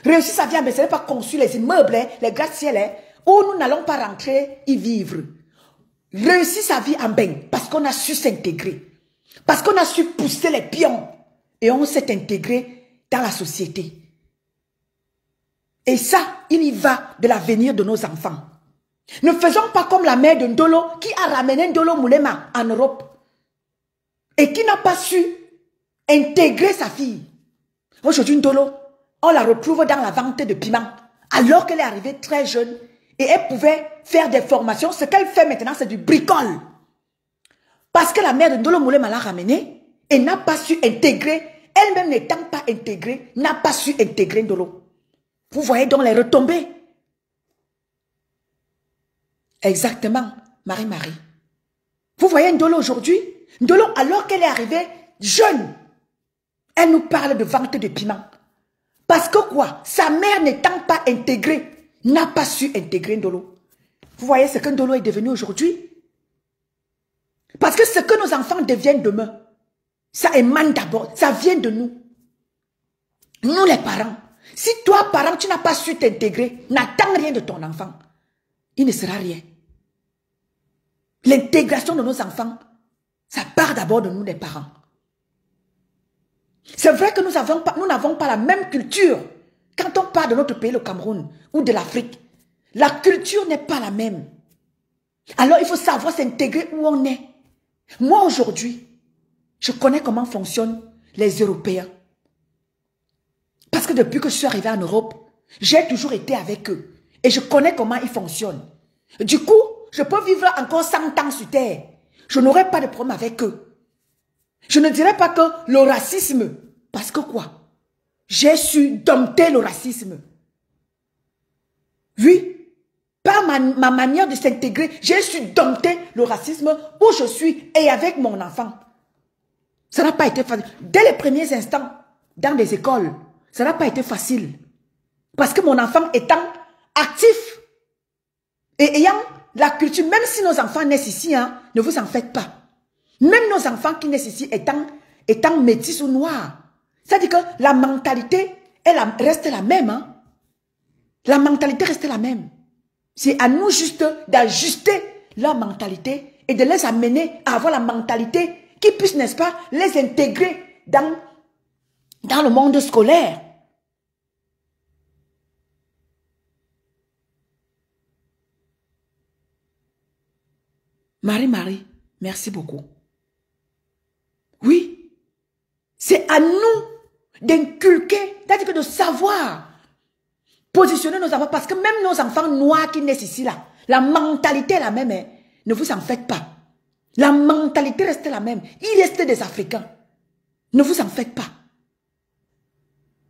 Réussir sa vie en bain, ce n'est pas construire les immeubles, les gratte-ciels, où nous n'allons pas rentrer y vivre. Réussir sa vie en bain, parce qu'on a su s'intégrer, parce qu'on a su pousser les pions, et on s'est intégré dans la société. Et ça, il y va de l'avenir de nos enfants. Ne faisons pas comme la mère de Ndolo qui a ramené Ndolo Moulema en Europe et qui n'a pas su intégrer sa fille. Aujourd'hui, Ndolo, on la retrouve dans la vente de piment alors qu'elle est arrivée très jeune et elle pouvait faire des formations. Ce qu'elle fait maintenant, c'est du bricole. Parce que la mère de Ndolo Moulema l'a ramenée et n'a pas su intégrer, elle-même n'étant pas intégrée, n'a pas su intégrer Ndolo. Vous voyez donc les retombées. Exactement, Marie-Marie. Vous voyez Ndolo aujourd'hui? Ndolo, alors qu'elle est arrivée jeune, elle nous parle de vente de piment. Parce que quoi? Sa mère n'étant pas intégrée, n'a pas su intégrer Ndolo. Vous voyez ce que Ndolo est devenu aujourd'hui? Parce que ce que nos enfants deviennent demain, ça émane d'abord, ça vient de nous. Nous les parents. Si toi, parent, tu n'as pas su t'intégrer, n'attends rien de ton enfant. Il ne sera rien. L'intégration de nos enfants, ça part d'abord de nous les parents. C'est vrai que nous n'avons pas la même culture. Quand on parle de notre pays, le Cameroun, ou de l'Afrique, la culture n'est pas la même. Alors il faut savoir s'intégrer où on est. Moi aujourd'hui, je connais comment fonctionnent les Européens. Parce que depuis que je suis arrivée en Europe, j'ai toujours été avec eux. Et je connais comment ils fonctionnent. Du coup, je peux vivre encore 100 ans sur terre. Je n'aurai pas de problème avec eux. Je ne dirais pas que le racisme, parce que quoi? J'ai su dompter le racisme. Oui, par ma manière de s'intégrer, j'ai su dompter le racisme où je suis et avec mon enfant. Ça n'a pas été facile. Dès les premiers instants, dans les écoles, ça n'a pas été facile. Parce que mon enfant étant actif et ayant la culture, même si nos enfants naissent ici, hein, ne vous en faites pas. Même nos enfants qui naissent ici étant métis ou noirs. C'est-à-dire que la mentalité reste la même. Hein. La mentalité reste la même. C'est à nous juste d'ajuster leur mentalité et de les amener à avoir la mentalité qui puisse, n'est-ce pas, les intégrer dans le monde scolaire. Marie-Marie, merci beaucoup. C'est à nous d'inculquer, c'est-à-dire que de savoir positionner nos enfants. Parce que même nos enfants noirs qui naissent ici, là, la mentalité est la même. Hein. Ne vous en faites pas. La mentalité reste la même. Ils restent des Africains. Ne vous en faites pas.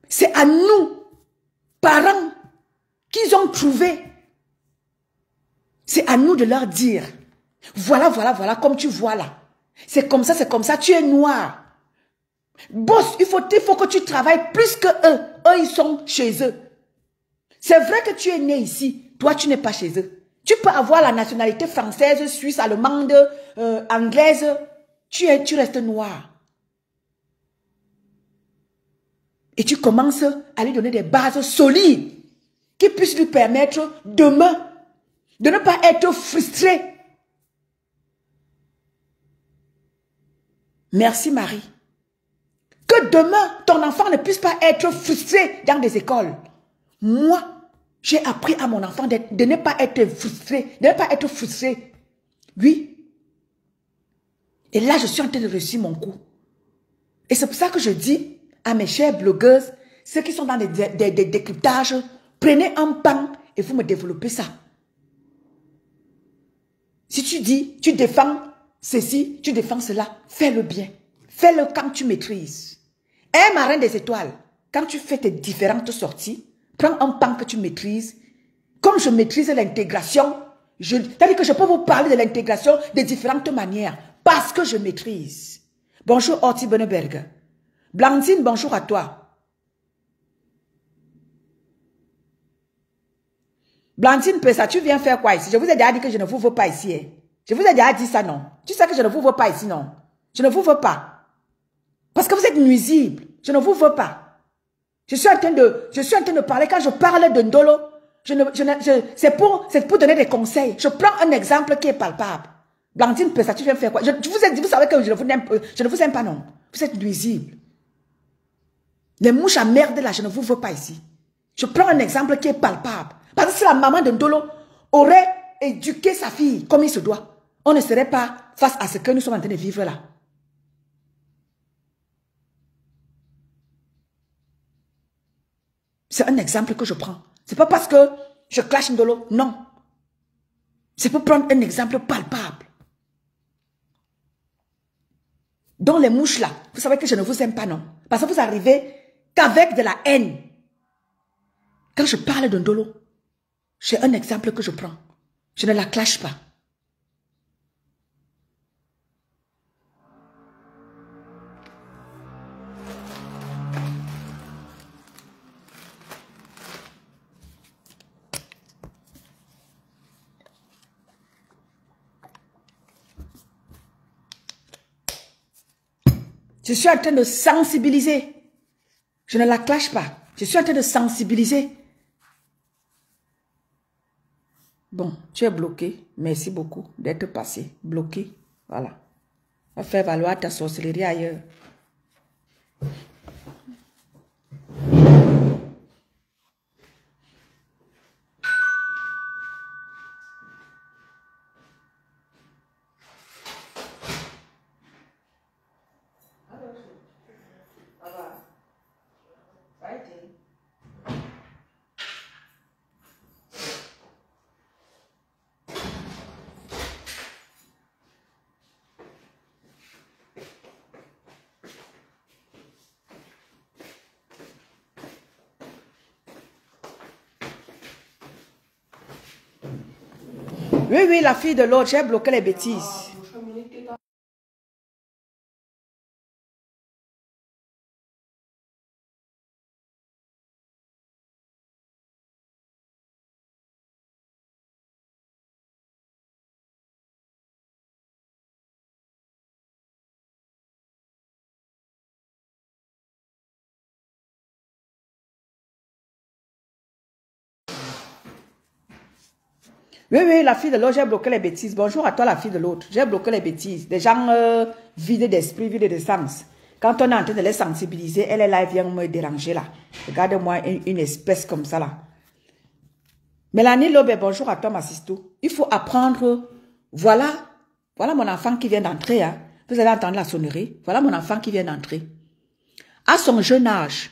C'est à nous, parents, qu'ils ont trouvé. C'est à nous de leur dire, voilà, voilà, voilà, comme tu vois là. C'est comme ça, tu es noir. Boss, il faut que tu travailles plus que eux. Eux, ils sont chez eux. C'est vrai que tu es né ici. Toi, tu n'es pas chez eux. Tu peux avoir la nationalité française, suisse, allemande, anglaise. Tu restes noir. Et tu commences à lui donner des bases solides qui puissent lui permettre demain de ne pas être frustré. Merci Marie. Que demain, ton enfant ne puisse pas être frustré dans des écoles. Moi, j'ai appris à mon enfant de ne pas être frustré. De ne pas être frustré. Oui. Et là, je suis en train de réussir mon coup. Et c'est pour ça que je dis à mes chères blogueuses, ceux qui sont dans des décryptages, prenez un pan et vous me développez ça. Si tu dis, tu défends ceci, tu défends cela, fais-le bien. Fais-le quand tu maîtrises. Un marin des étoiles, quand tu fais tes différentes sorties, prends un pan que tu maîtrises. Comme je maîtrise l'intégration, c'est-à-dire que je peux vous parler de l'intégration de différentes manières, parce que je maîtrise. Bonjour Horty Bonneberg. Blandine, bonjour à toi. Blandine Pessa, tu viens faire quoi ici? Je vous ai déjà dit que je ne vous veux pas ici. Hein? Je vous ai déjà dit ça, non? Tu sais que je ne vous veux pas ici, non? Je ne vous veux pas. Parce que vous êtes nuisible. Je ne vous veux pas. Je suis en train de parler. Quand je parle de Ndolo, c'est pour donner des conseils. Je prends un exemple qui est palpable. Blandine Pessa, tu viens faire quoi? Je vous ai dit, vous savez que je ne vous aime pas, non? Vous êtes nuisible. Les mouches à merde là, je ne vous veux pas ici. Je prends un exemple qui est palpable. Parce que si la maman de Ndolo aurait éduqué sa fille comme il se doit, on ne serait pas face à ce que nous sommes en train de vivre là. C'est un exemple que je prends. C'est pas parce que je clash Ndolo, non. C'est pour prendre un exemple palpable. Donc les mouches là, vous savez que je ne vous aime pas, non. Parce que vous arrivez qu'avec de la haine. Quand je parle de Ndolo, j'ai un exemple que je prends. Je ne la clash pas. Je suis en train de sensibiliser. Je ne la clash pas. Je suis en train de sensibiliser. Bon, tu es bloqué. Merci beaucoup d'être passé. Bloqué. Voilà. Va faire valoir ta sorcellerie ailleurs. Oui, oui, la fille de l'autre, j'ai bloqué les bêtises. Oui, oui, la fille de l'autre, j'ai bloqué les bêtises. Bonjour à toi, la fille de l'autre. J'ai bloqué les bêtises. Des gens vides d'esprit, vides de sens. Quand on est en train de les sensibiliser, elle est là, elle vient me déranger là. Regarde-moi une espèce comme ça là. Mélanie Lobe, bonjour à toi, ma sisto. Il faut apprendre. Voilà mon enfant qui vient d'entrer. Hein. Vous allez entendre la sonnerie. Voilà mon enfant qui vient d'entrer. À son jeune âge,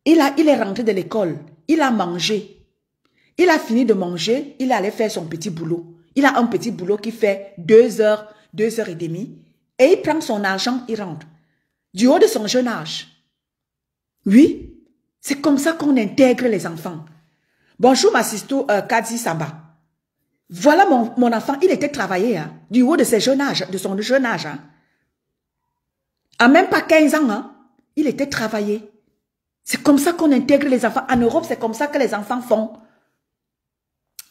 il est rentré de l'école, il a mangé. Il a fini de manger, il allait faire son petit boulot. Il a un petit boulot qui fait 2 heures, 2 heures et demie. Et il prend son argent, il rentre. Du haut de son jeune âge. Oui, c'est comme ça qu'on intègre les enfants. Bonjour ma sister Kadi Samba. Voilà mon enfant, il était travaillé, hein, du haut de son jeune âge. Hein. À même pas 15 ans, hein, il était travaillé. C'est comme ça qu'on intègre les enfants. En Europe, c'est comme ça que les enfants font.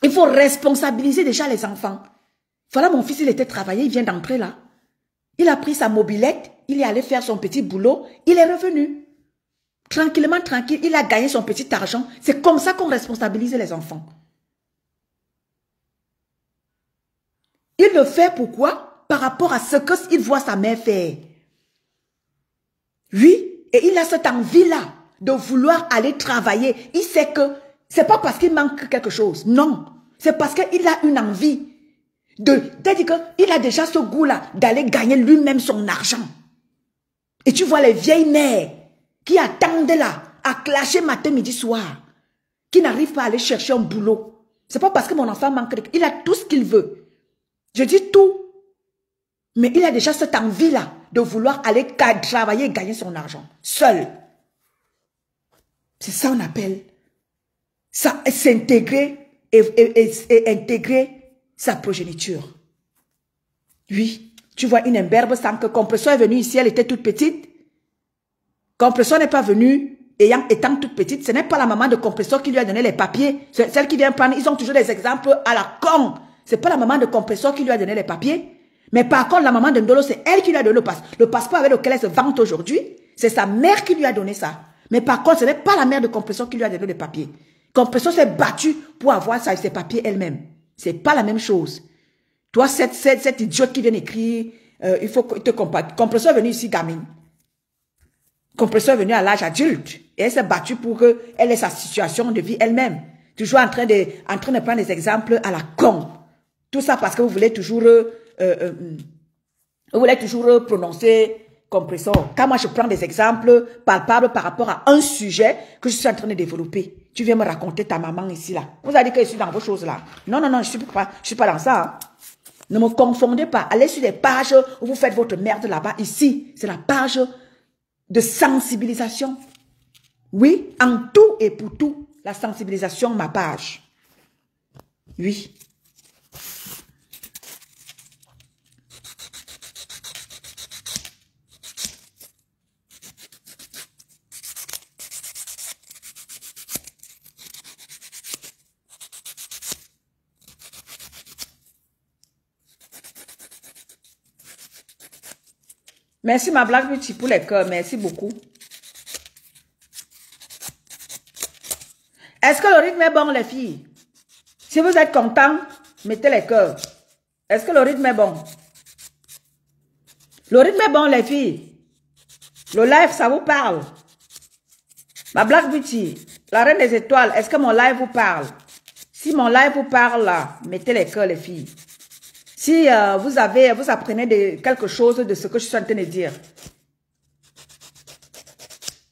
Il faut responsabiliser déjà les enfants. Voilà, mon fils, il était travaillé, il vient d'entrer là. Il a pris sa mobilette, il est allé faire son petit boulot, il est revenu. Tranquillement, tranquille, il a gagné son petit argent. C'est comme ça qu'on responsabilise les enfants. Il le fait pourquoi? Par rapport à ce qu'il voit sa mère faire. Oui, et il a cette envie-là de vouloir aller travailler. Il sait que c'est pas parce qu'il manque quelque chose. Non. C'est parce qu'il a une envie. C'est-à-dire qu'il a déjà ce goût-là d'aller gagner lui-même son argent. Et tu vois les vieilles mères qui attendent là, à clasher matin, midi, soir, qui n'arrivent pas à aller chercher un boulot. C'est pas parce que mon enfant manque de... Il a tout ce qu'il veut. Je dis tout. Mais il a déjà cette envie-là de vouloir aller travailler et gagner son argent. Seul. C'est ça qu'on appelle ça, s'intégrer et intégrer sa progéniture. Oui, tu vois une imberbe sans que Compresseur est venue ici, elle était toute petite. Compresseur n'est pas venue étant toute petite. Ce n'est pas la maman de Compresseur qui lui a donné les papiers. Celle qui vient prendre, ils ont toujours des exemples à la con. C'est pas la maman de Compresseur qui lui a donné les papiers. Mais par contre, la maman de Ndolo, c'est elle qui lui a donné le passeport avec lequel elle se vante aujourd'hui. C'est sa mère qui lui a donné ça. Mais par contre, ce n'est pas la mère de Compresseur qui lui a donné les papiers. Compresseur s'est battue pour avoir ses papiers elle-même. C'est pas la même chose. Toi, cette idiote qui vient écrire, il faut que te compare. Compresseur est venu ici, gamine. Compresseur est venu à l'âge adulte. Et elle s'est battue pour qu'elle ait sa situation de vie elle-même. Toujours en train de prendre des exemples à la con. Tout ça parce que vous voulez toujours prononcer Compresseur. Quand moi je prends des exemples palpables par rapport à un sujet que je suis en train de développer, tu viens me raconter ta maman ici là. Vous allez dire que je suis dans vos choses là. Non, non, non, je suis pas dans ça. Hein. Ne me confondez pas. Allez sur les pages où vous faites votre merde là-bas. Ici, c'est la page de sensibilisation. Oui, en tout et pour tout, la sensibilisation, ma page. Oui. Merci ma Black Beauty pour les cœurs. Merci beaucoup. Est-ce que le rythme est bon, les filles? Si vous êtes contents, mettez les cœurs. Est-ce que le rythme est bon? Le rythme est bon, les filles. Le live, ça vous parle? Ma Black Beauty, la reine des étoiles, est-ce que mon live vous parle? Si mon live vous parle, là, mettez les cœurs, les filles. Si vous apprenez quelque chose de ce que je suis en train de dire,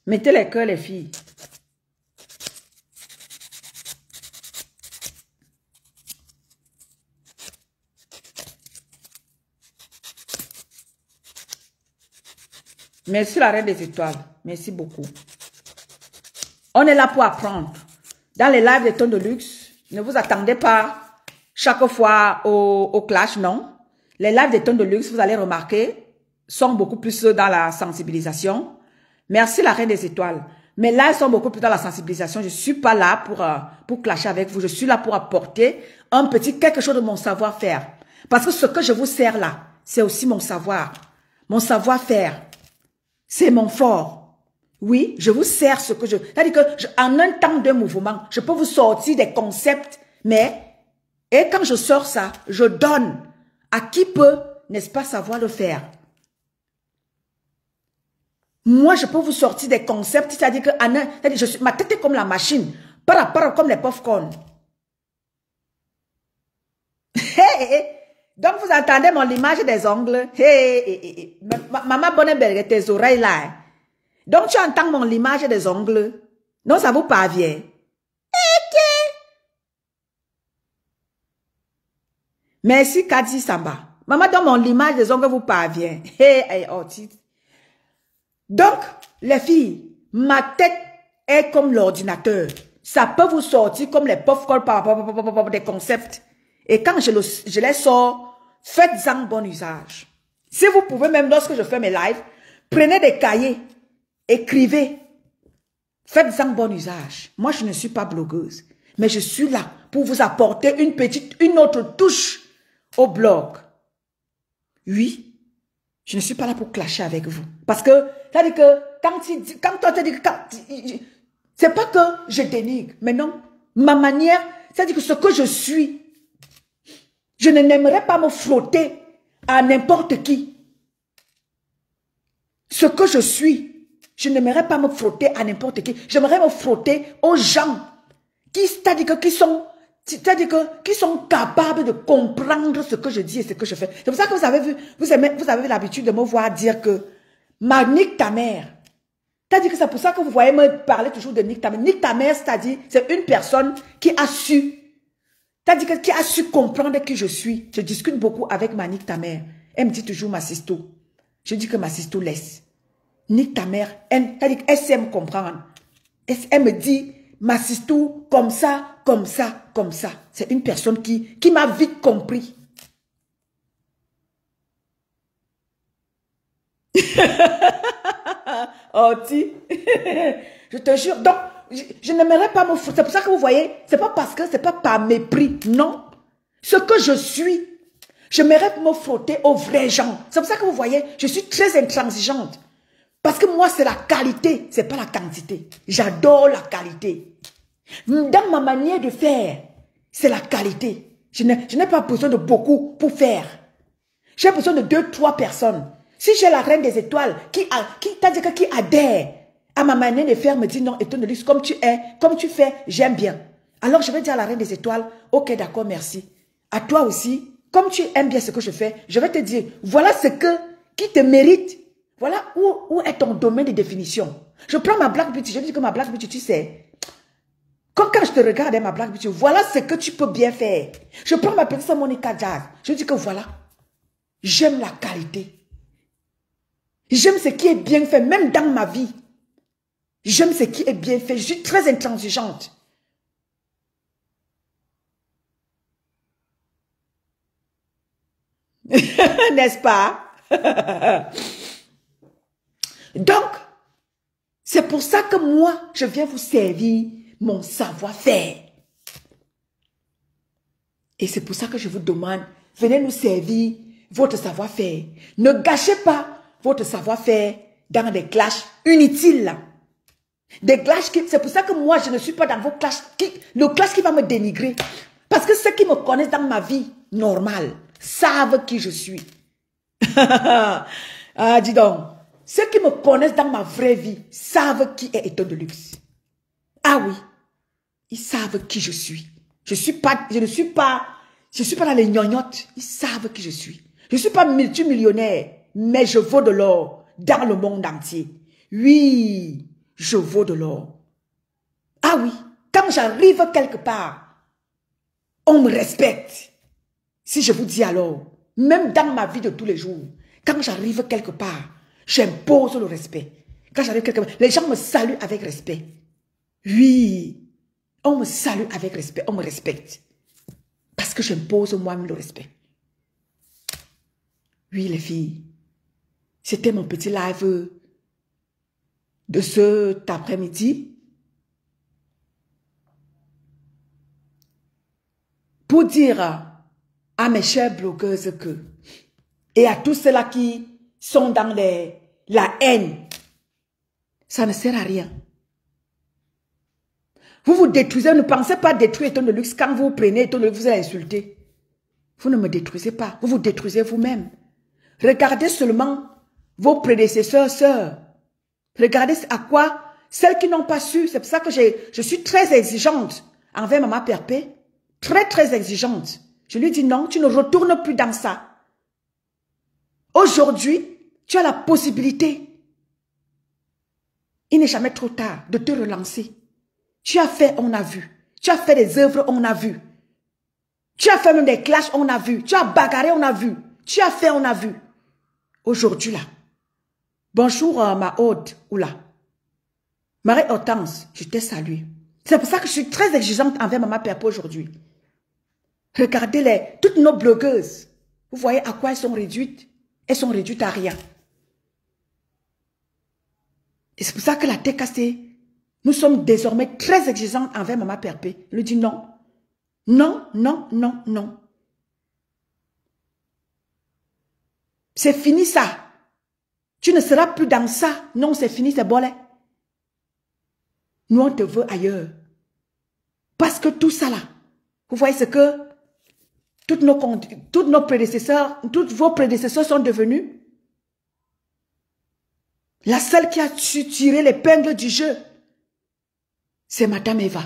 mettez les cœurs, les filles. Merci la reine des étoiles. Merci beaucoup. On est là pour apprendre. Dans les lives de Tonne de Luxe, ne vous attendez pas chaque fois au clash, non. Les lives de Tonne de Luxe, vous allez remarquer, sont beaucoup plus dans la sensibilisation. Merci la reine des étoiles. Mes lives sont beaucoup plus dans la sensibilisation. Je ne suis pas là pour clasher avec vous. Je suis là pour apporter un petit quelque chose de mon savoir-faire. Parce que ce que je vous sers là, c'est aussi mon savoir. Mon savoir-faire. C'est mon fort. Oui, je vous sers ce que je... C'est-à-dire que en un temps de mouvement, je peux vous sortir des concepts, mais... Et quand je sors ça, je donne à qui peut, n'est-ce pas, savoir le faire. Moi, je peux vous sortir des concepts, c'est-à-dire que ma tête est comme la machine, par comme les popcorn. Donc, vous entendez l'image des ongles. Maman Bonneberg, tes oreilles là. Donc, tu entends mon limage des ongles. Non, ça vous parvient. Merci, Kadi Samba. Maman, dans mon limage des ongles vous parvient. Donc, les filles, ma tête est comme l'ordinateur. Ça peut vous sortir comme les popcorn par des concepts. Et quand je les sors, faites-en bon usage. Si vous pouvez, même lorsque je fais mes lives, prenez des cahiers, écrivez. Faites-en bon usage. Moi, je ne suis pas blogueuse, mais je suis là pour vous apporter une autre touche au blog. Oui, je ne suis pas là pour clasher avec vous. Parce que, ça dit que, quand toi te dis que, c'est pas que je dénigre, mais non, ma manière, c'est-à-dire que ce que je suis, je n'aimerais pas me frotter à n'importe qui. Ce que je suis, je n'aimerais pas me frotter à n'importe qui. J'aimerais me frotter aux gens qui sont capables de comprendre ce que je dis et ce que je fais. C'est pour ça que vous avez vu, vous avez l'habitude de me voir dire que nique ta mère. C'est-à-dire que c'est pour ça que vous voyez me parler toujours de nique ta mère. Nique ta mère, c'est-à-dire, c'est une personne qui a su, c'est-à-dire qui a su comprendre qui je suis. Je discute beaucoup avec ma nique ta mère. Elle me dit toujours ma sisto. Je dis que ma sisto laisse. Nique ta mère, c'est-à-dire qu'elle sait me comprendre. Elle me dit, ma sisto, comme ça, comme ça, comme ça. C'est une personne qui m'a vite compris. Oh, ti. Je te jure. Donc, je n'aimerais pas me foutre. C'est pour ça que vous voyez, c'est pas parce que c'est pas par mépris. Non. Ce que je suis, j'aimerais me frotter aux vrais gens. C'est pour ça que vous voyez, je suis très intransigeante. Parce que moi, c'est la qualité, c'est pas la quantité. J'adore la qualité. Dans ma manière de faire, c'est la qualité. Je n'ai pas besoin de beaucoup pour faire. J'ai besoin de 2-3 personnes. Si j'ai la reine des étoiles qui adhère à ma manière de faire, me dit non, étonne de luxe, comme tu es, comme tu fais, j'aime bien. Alors je vais dire à la reine des étoiles, ok, d'accord, merci. À toi aussi, comme tu aimes bien ce que je fais, je vais te dire, voilà ce qui te mérite. Voilà où est ton domaine de définition. Je prends ma Black Beauty, je dis que ma Black Beauty, tu sais, quand je te regarde, ma Black Beauty, voilà ce que tu peux bien faire. Je prends ma petite Monica Jazz, je dis que voilà, j'aime la qualité. J'aime ce qui est bien fait, même dans ma vie. J'aime ce qui est bien fait. Je suis très intransigeante. N'est-ce pas? Donc, c'est pour ça que moi, je viens vous servir mon savoir-faire. Et c'est pour ça que je vous demande, venez nous servir votre savoir-faire. Ne gâchez pas votre savoir-faire dans des clashs inutiles. Des clashs qui... C'est pour ça que moi, je ne suis pas dans vos clashs. Le clash qui va me dénigrer. Parce que ceux qui me connaissent dans ma vie normale savent qui je suis. Ah, dis donc. Ceux qui me connaissent dans ma vraie vie savent qui est Étoile de Luxe. Ah oui. Ils savent qui je suis. Je ne suis pas dans les gnognottes. Ils savent qui je suis. Je ne suis pas multimillionnaire, mais je vaux de l'or dans le monde entier. Oui, je vaux de l'or. Ah oui, quand j'arrive quelque part, on me respecte. Si je vous dis alors, même dans ma vie de tous les jours, quand j'arrive quelque part, j'impose le respect. Quand j'arrive quelque part, les gens me saluent avec respect. Oui, on me salue avec respect, on me respecte. Parce que j'impose moi-même le respect. Oui, les filles, c'était mon petit live de cet après-midi. Pour dire à mes chères blogueuses que, et à tous ceux-là qui sont dans la haine, ça ne sert à rien. Vous vous détruisez, ne pensez pas détruire Étoile de Luxe quand vous prenez Étoile de Luxe, vous allez insulter. Vous ne me détruisez pas, vous vous détruisez vous-même. Regardez seulement vos prédécesseurs, sœurs. Regardez à quoi, celles qui n'ont pas su, c'est pour ça que je suis très exigeante envers Maman Perpé, très exigeante. Je lui dis non, tu ne retournes plus dans ça. Aujourd'hui, tu as la possibilité Il n'est jamais trop tard de te relancer. Tu as fait, on a vu. Tu as fait des œuvres, on a vu. Tu as fait même des clashs, on a vu. Tu as bagarré, on a vu. Tu as fait, on a vu. Aujourd'hui, là. Bonjour, ma Aude, oula. Marie-Hortense, je t'ai salué. C'est pour ça que je suis très exigeante envers Maman Perpé aujourd'hui. Regardez toutes nos blogueuses. Vous voyez à quoi elles sont réduites? Elles sont réduites à rien. Et c'est pour ça que la TKC, nous sommes désormais très exigeantes envers Maman Perpé. Elle lui dit non. Non, non, non, non. C'est fini ça. Tu ne seras plus dans ça. Non, c'est fini, c'est bolé. Nous, on te veut ailleurs. Parce que tout ça là, vous voyez ce que toutes nos prédécesseurs, tous vos prédécesseurs sont devenus. La seule qui a su tirer l'épingle du jeu, c'est Madame Eva.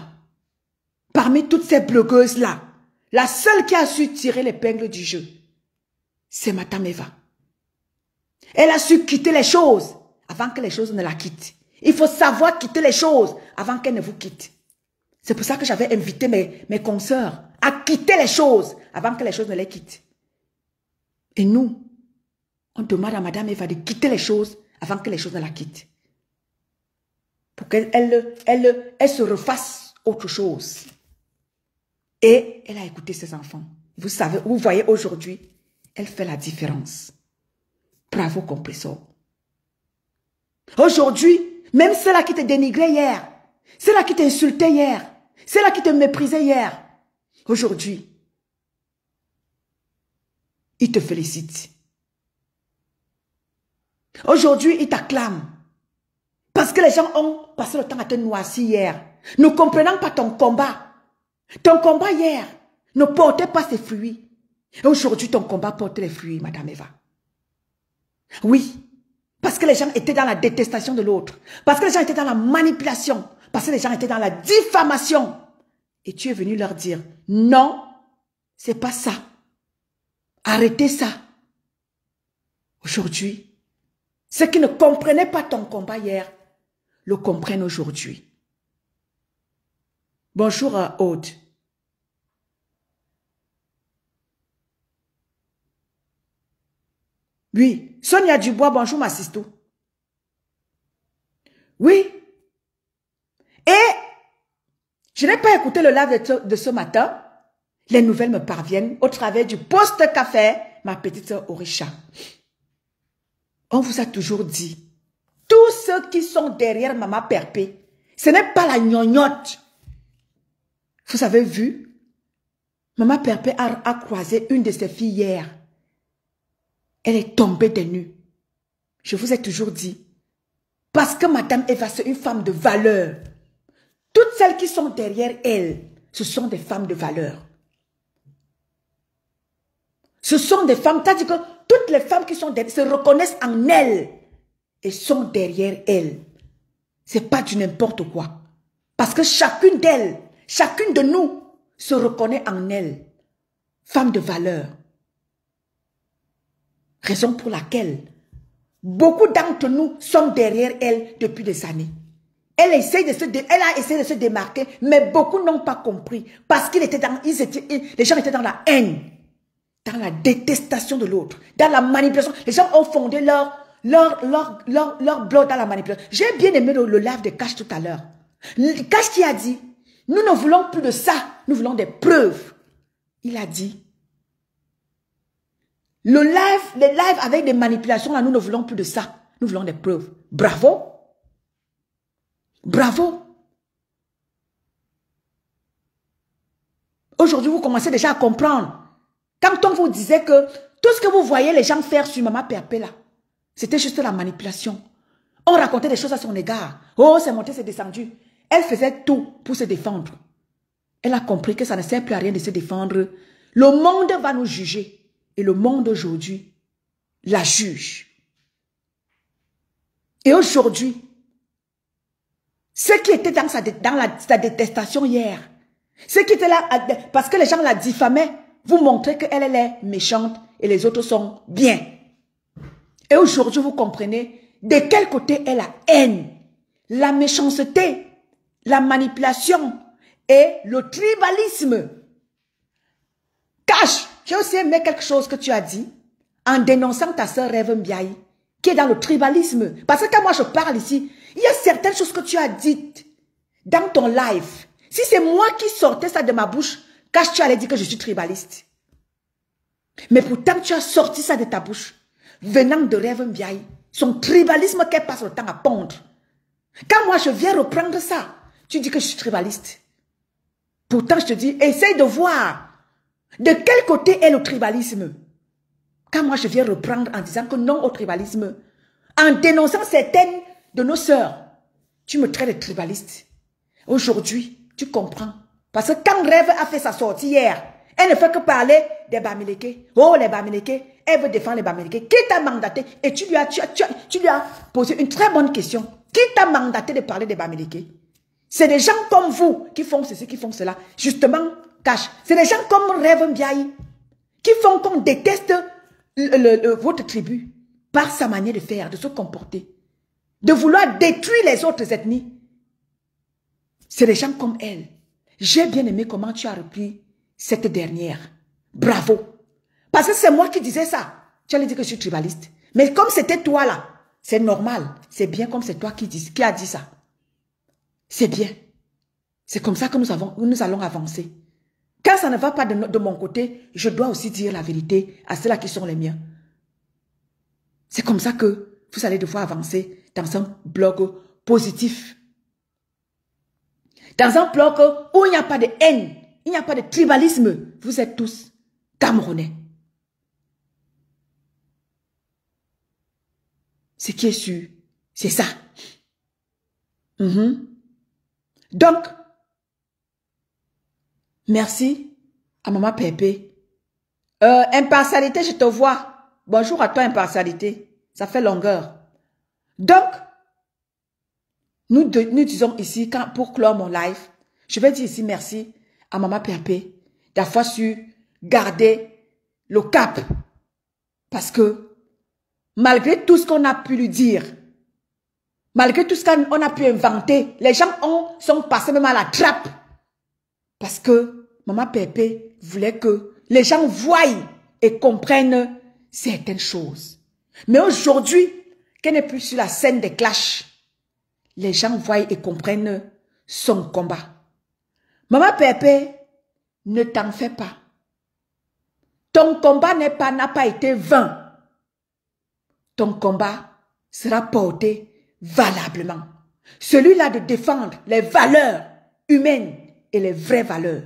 Parmi toutes ces blogueuses-là, la seule qui a su tirer l'épingle du jeu, c'est Madame Eva. Elle a su quitter les choses avant que les choses ne la quittent. Il faut savoir quitter les choses avant qu'elles ne vous quittent. C'est pour ça que j'avais invité mes consoeurs à quitter les choses avant que les choses ne les quittent. Et nous, on demande à Madame Eva de quitter les choses avant que les choses ne la quittent. Pour qu'elle se refasse autre chose. Et elle a écouté ses enfants. Vous savez, vous voyez aujourd'hui, elle fait la différence. Bravo, compresseur. Aujourd'hui, même ceux-là qui te dénigraient hier, ceux-là qui t'insultaient hier, ceux-là qui te méprisaient hier, aujourd'hui, ils te félicitent. Aujourd'hui, ils t'acclament. Parce que les gens ont passé le temps à te noircir hier, ne comprenant pas ton combat. Ton combat hier ne portait pas ses fruits. Et aujourd'hui, ton combat porte les fruits, Madame Eva. Oui, parce que les gens étaient dans la détestation de l'autre. Parce que les gens étaient dans la manipulation. Parce que les gens étaient dans la diffamation. Et tu es venu leur dire, non, c'est pas ça. Arrêtez ça. Aujourd'hui, ceux qui ne comprenaient pas ton combat hier, le comprennent aujourd'hui. Bonjour Aude. Oui, Sonia Dubois, bonjour ma sisto. Oui. Et je n'ai pas écouté le live de ce matin. Les nouvelles me parviennent au travers du post café, ma petite sœur Orisha. On vous a toujours dit, tous ceux qui sont derrière Maman Perpé, ce n'est pas la gnognotte. Vous avez vu, Maman Perpé a croisé une de ses filles hier. Elle est tombée des nues. Je vous ai toujours dit. Parce que Madame Eva, c'est une femme de valeur. Toutes celles qui sont derrière elle, ce sont des femmes de valeur. Ce sont des femmes, c'est-à-dire que toutes les femmes qui sont derrière, se reconnaissent en elle et sont derrière elle. C'est pas du n'importe quoi. Parce que chacune d'elles, chacune de nous se reconnaît en elle. Femme de valeur. Raison pour laquelle beaucoup d'entre nous sommes derrière elle depuis des années. Elle a essayé de se démarquer, mais beaucoup n'ont pas compris. Parce les gens étaient dans la haine, dans la détestation de l'autre, dans la manipulation. Les gens ont fondé leur blog dans la manipulation. J'ai bien aimé le live de Cash tout à l'heure. Cash qui a dit, nous ne voulons plus de ça, nous voulons des preuves. Il a dit, les lives avec des manipulations, là, nous ne voulons plus de ça. Nous voulons des preuves. Bravo. Bravo. Aujourd'hui, vous commencez déjà à comprendre. Quand on vous disait que tout ce que vous voyez les gens faire sur Maman Perpé, là, c'était juste la manipulation. On racontait des choses à son égard. Oh, c'est monté, c'est descendu. Elle faisait tout pour se défendre. Elle a compris que ça ne sert plus à rien de se défendre. Le monde va nous juger. Et le monde aujourd'hui la juge. Et aujourd'hui, ceux qui étaient dans sa détestation hier, ceux qui étaient là, parce que les gens la diffamaient, vous montrez qu'elle est méchante et les autres sont bien. Et aujourd'hui, vous comprenez de quel côté est la haine. la méchanceté, la manipulation et le tribalisme. Cache, j'ai aussi aimé quelque chose que tu as dit en dénonçant ta sœur Rêve Mbiaye, qui est dans le tribalisme. Parce que quand moi je parle ici, il y a certaines choses que tu as dites dans ton live. Si c'est moi qui sortais ça de ma bouche, Cache, tu allais dire que je suis tribaliste. Mais pourtant, tu as sorti ça de ta bouche, venant de Rêve Mbiaye. Son tribalisme qu'elle passe le temps à pondre. Quand moi je viens reprendre ça, tu dis que je suis tribaliste. Pourtant, je te dis, essaye de voir de quel côté est le tribalisme. Quand moi je viens reprendre en disant que non au tribalisme, en dénonçant certaines de nos sœurs, tu me traites de tribaliste. Aujourd'hui, tu comprends. Parce que quand Rêve a fait sa sortie hier, elle ne fait que parler des Bamileke. Oh, les Bamileke. Elle veut défendre les Bamileke. Qui t'a mandaté? Et tu lui as posé une très bonne question. Qui t'a mandaté de parler des Bamileke? C'est des gens comme vous qui font ceci, qui font cela. Justement, Cache. C'est des gens comme Rêve Mbiaye qui font qu'on déteste votre tribu par sa manière de faire, de se comporter, de vouloir détruire les autres ethnies. C'est des gens comme elle. J'ai bien aimé comment tu as repris cette dernière. Bravo. Parce que c'est moi qui disais ça. Tu allais dire que je suis tribaliste. Mais comme c'était toi là, c'est normal. C'est bien comme c'est toi qui a dit ça. C'est bien. C'est comme ça que nous allons avancer. Quand ça ne va pas de mon côté, je dois aussi dire la vérité à ceux-là qui sont les miens. C'est comme ça que vous allez devoir avancer dans un blog positif. Dans un bloc où il n'y a pas de haine, il n'y a pas de tribalisme. Vous êtes tous Camerounais. Ce qui est sûr, c'est ça. Donc, merci à Maman Pépé. Impartialité, je te vois. Bonjour à toi, impartialité. Ça fait longueur. Donc, nous disons ici, pour clore mon live, je vais dire ici merci à Maman Pépé d'avoir su garder le cap. Parce que malgré tout ce qu'on a pu lui dire, malgré tout ce qu'on a pu inventer, les gens sont passés même à la trappe. Parce que Maman Pépé voulait que les gens voient et comprennent certaines choses. Mais aujourd'hui, qu'elle n'est plus sur la scène des clashs, les gens voient et comprennent son combat. Maman Pépé, ne t'en fais pas. Ton combat n'a pas été vain. Ton combat sera porté valablement. Celui-là de défendre les valeurs humaines et les vraies valeurs.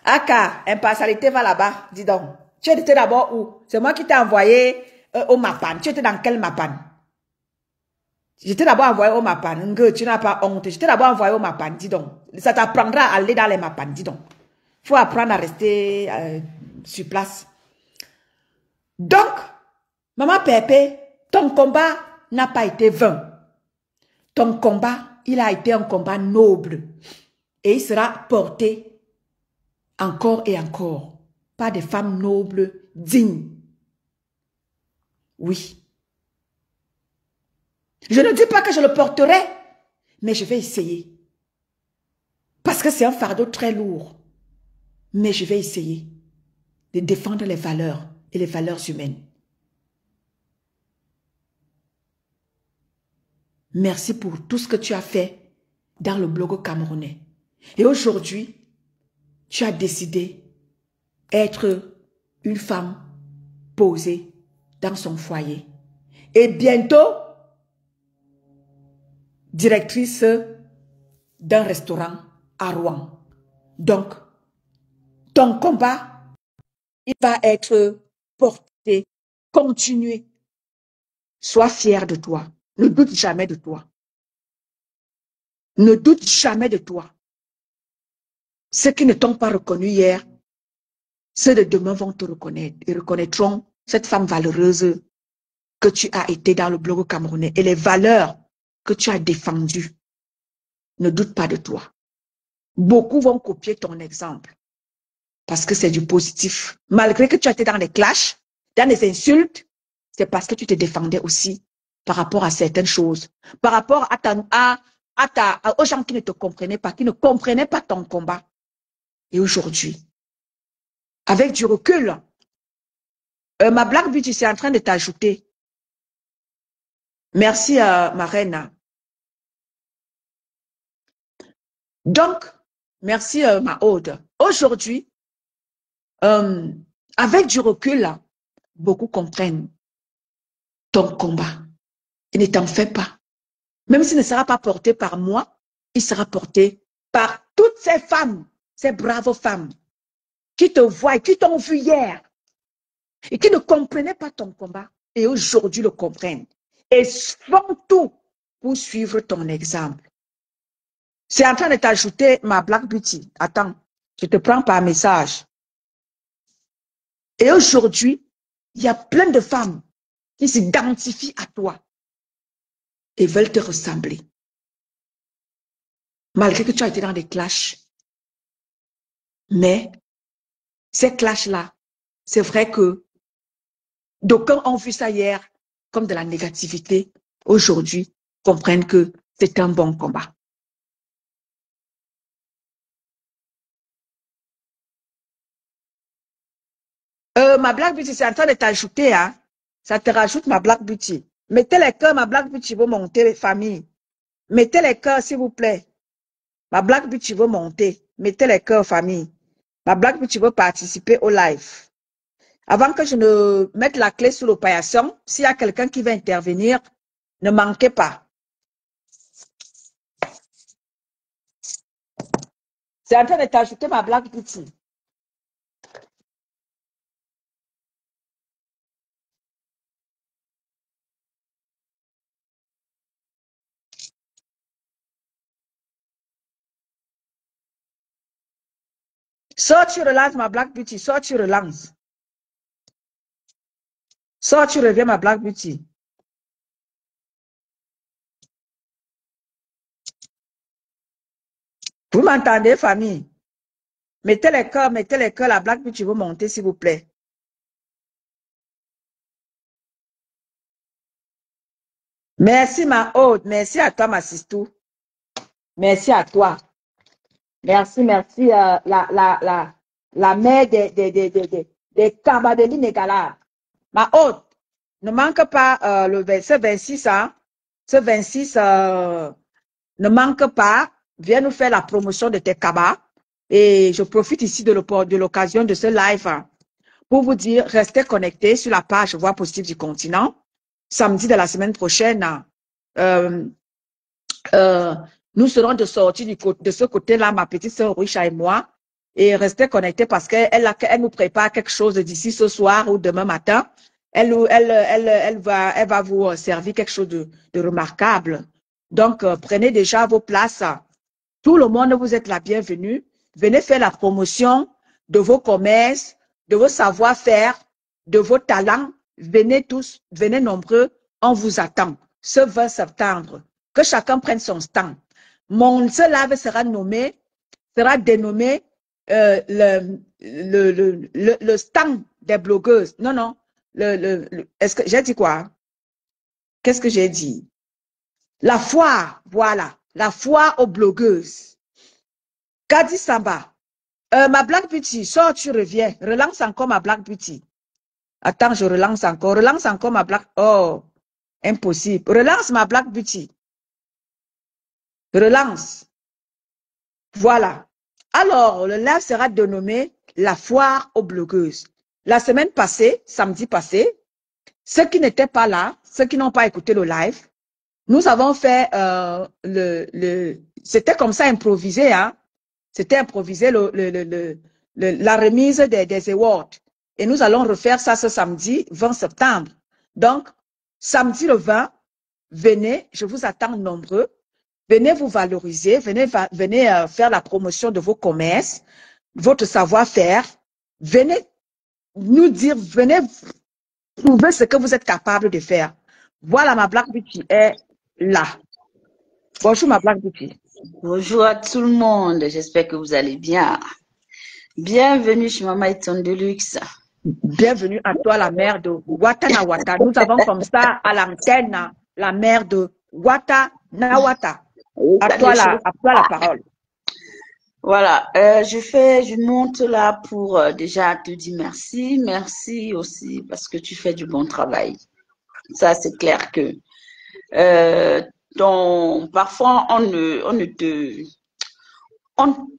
Aka, impartialité va là-bas, dis donc. Tu étais d'abord où? C'est moi qui t'ai envoyé au Mapan. Tu étais dans quel Mapan? J'étais d'abord envoyé au Mapan. Tu n'as pas honte. J'étais d'abord envoyé au Mapan, dis donc. Ça t'apprendra à aller dans les Mapan, dis donc. Il faut apprendre à rester sur place. Donc, Maman Pépé, ton combat n'a pas été vain. Ton combat, il a été un combat noble. Et il sera porté encore et encore par des femmes nobles, dignes. Oui. Je ne dis pas que je le porterai, mais je vais essayer. Parce que c'est un fardeau très lourd. Mais je vais essayer de défendre les valeurs et les valeurs humaines. Merci pour tout ce que tu as fait dans le blog camerounais. Et aujourd'hui, tu as décidé d'être une femme posée dans son foyer. Et bientôt, directrice d'un restaurant à Rouen. Donc, ton combat, il va être porté, continué. Sois fier de toi. Ne doute jamais de toi. Ne doute jamais de toi. Ceux qui ne t'ont pas reconnu hier, ceux de demain vont te reconnaître et reconnaîtront cette femme valeureuse que tu as été dans le blog camerounais et les valeurs que tu as défendues. Ne doute pas de toi. Beaucoup vont copier ton exemple. parce que c'est du positif. Malgré que tu as été dans des clashs, dans des insultes, c'est parce que tu te défendais aussi par rapport à certaines choses, par rapport aux gens qui ne te comprenaient pas, qui ne comprenaient pas ton combat. Et aujourd'hui, avec du recul, ma Black Beauty, c'est en train de t'ajouter. Merci, ma reine. Donc, merci, ma Aude. Aujourd'hui, avec du recul, beaucoup comprennent ton combat. Et ne t'en fais pas. Même s'il ne sera pas porté par moi, il sera porté par toutes ces femmes, ces braves femmes qui te voient, qui t'ont vu hier et qui ne comprenaient pas ton combat et aujourd'hui le comprennent et font tout pour suivre ton exemple. C'est en train de t'ajouter ma Black Beauty. Attends, je te prends par message. Et aujourd'hui, il y a plein de femmes qui s'identifient à toi et veulent te ressembler. Malgré que tu as été dans des clashs. Mais ces clashs-là, c'est vrai que d'aucuns ont vu ça hier comme de la négativité. Aujourd'hui, comprennent que c'est un bon combat. Ma Black Beauty, c'est en train de t'ajouter, hein. Ça te rajoute ma Black Beauty. Mettez les cœurs, ma Black Beauty va monter, les familles. Mettez les cœurs, s'il vous plaît. Ma Black Beauty va monter. Mettez les cœurs, famille. Ma Black Beauty va participer au live. Avant que je ne mette la clé sur l'opération, s'il y a quelqu'un qui va intervenir, ne manquez pas. C'est en train de t'ajouter ma Black Beauty. Sors, tu relances ma Black Beauty. Sors, tu relances. Sors, tu reviens ma Black Beauty. Vous m'entendez, famille? Mettez les cœurs, la Black Beauty va monter, s'il vous plaît. Merci, ma haute. Merci à toi, ma sistou. Merci à toi. Merci, merci, la mère des Kamba de l'inégalable. Ma haute, ne manque pas le verset 26, hein? Ce 26, ne manque pas. Viens nous faire la promotion de tes Kaba. Et je profite ici de l'occasion de ce live, hein, pour vous dire, restez connectés sur la page Voix positive du continent. Samedi de la semaine prochaine, euh, nous serons de sortie de ce côté-là, ma petite sœur Richa et moi. Et restez connectés parce qu'elle nous prépare quelque chose d'ici ce soir ou demain matin. Elle va vous servir quelque chose de remarquable. Donc, prenez déjà vos places. Tout le monde, vous êtes la bienvenue. Venez faire la promotion de vos commerces, de vos savoir-faire, de vos talents. Venez tous, venez nombreux, on vous attend. Ce 20 septembre, que chacun prenne son stand. Ce live sera dénommé le stand des blogueuses. Non, non. Est-ce que j'ai dit quoi? Qu'est-ce que j'ai dit? La foire, voilà. La foire aux blogueuses. Kadi Samba. Ma Black Beauty, sors, tu reviens. Relance encore ma Black Beauty. Attends, je relance encore. Relance encore ma Black... Oh, impossible. Relance ma Black Beauty. Relance. Voilà. Alors, le live sera dénommé la foire aux blogueuses. La semaine passée, samedi passé, ceux qui n'étaient pas là, ceux qui n'ont pas écouté le live, nous avons fait c'était comme ça improvisé, hein. C'était improvisé la remise des awards. Et nous allons refaire ça ce samedi 20 septembre. Donc, samedi le 20, venez, je vous attends nombreux. Venez vous valoriser, venez faire la promotion de vos commerces, votre savoir-faire. Venez nous dire, venez prouver ce que vous êtes capable de faire. Voilà, ma Black Beauty est là. Bonjour, ma Black Beauty. Bonjour à tout le monde, j'espère que vous allez bien. Bienvenue chez Maman Eton de Luxe. Bienvenue à toi, la mère de Watanawata. Nous avons comme ça à l'antenne la mère de Watanawata. Oui, À ça les toi choses. la parole. Voilà, je monte là pour déjà te dire merci. Merci aussi parce que tu fais du bon travail. Ça, c'est clair que euh, parfois on ne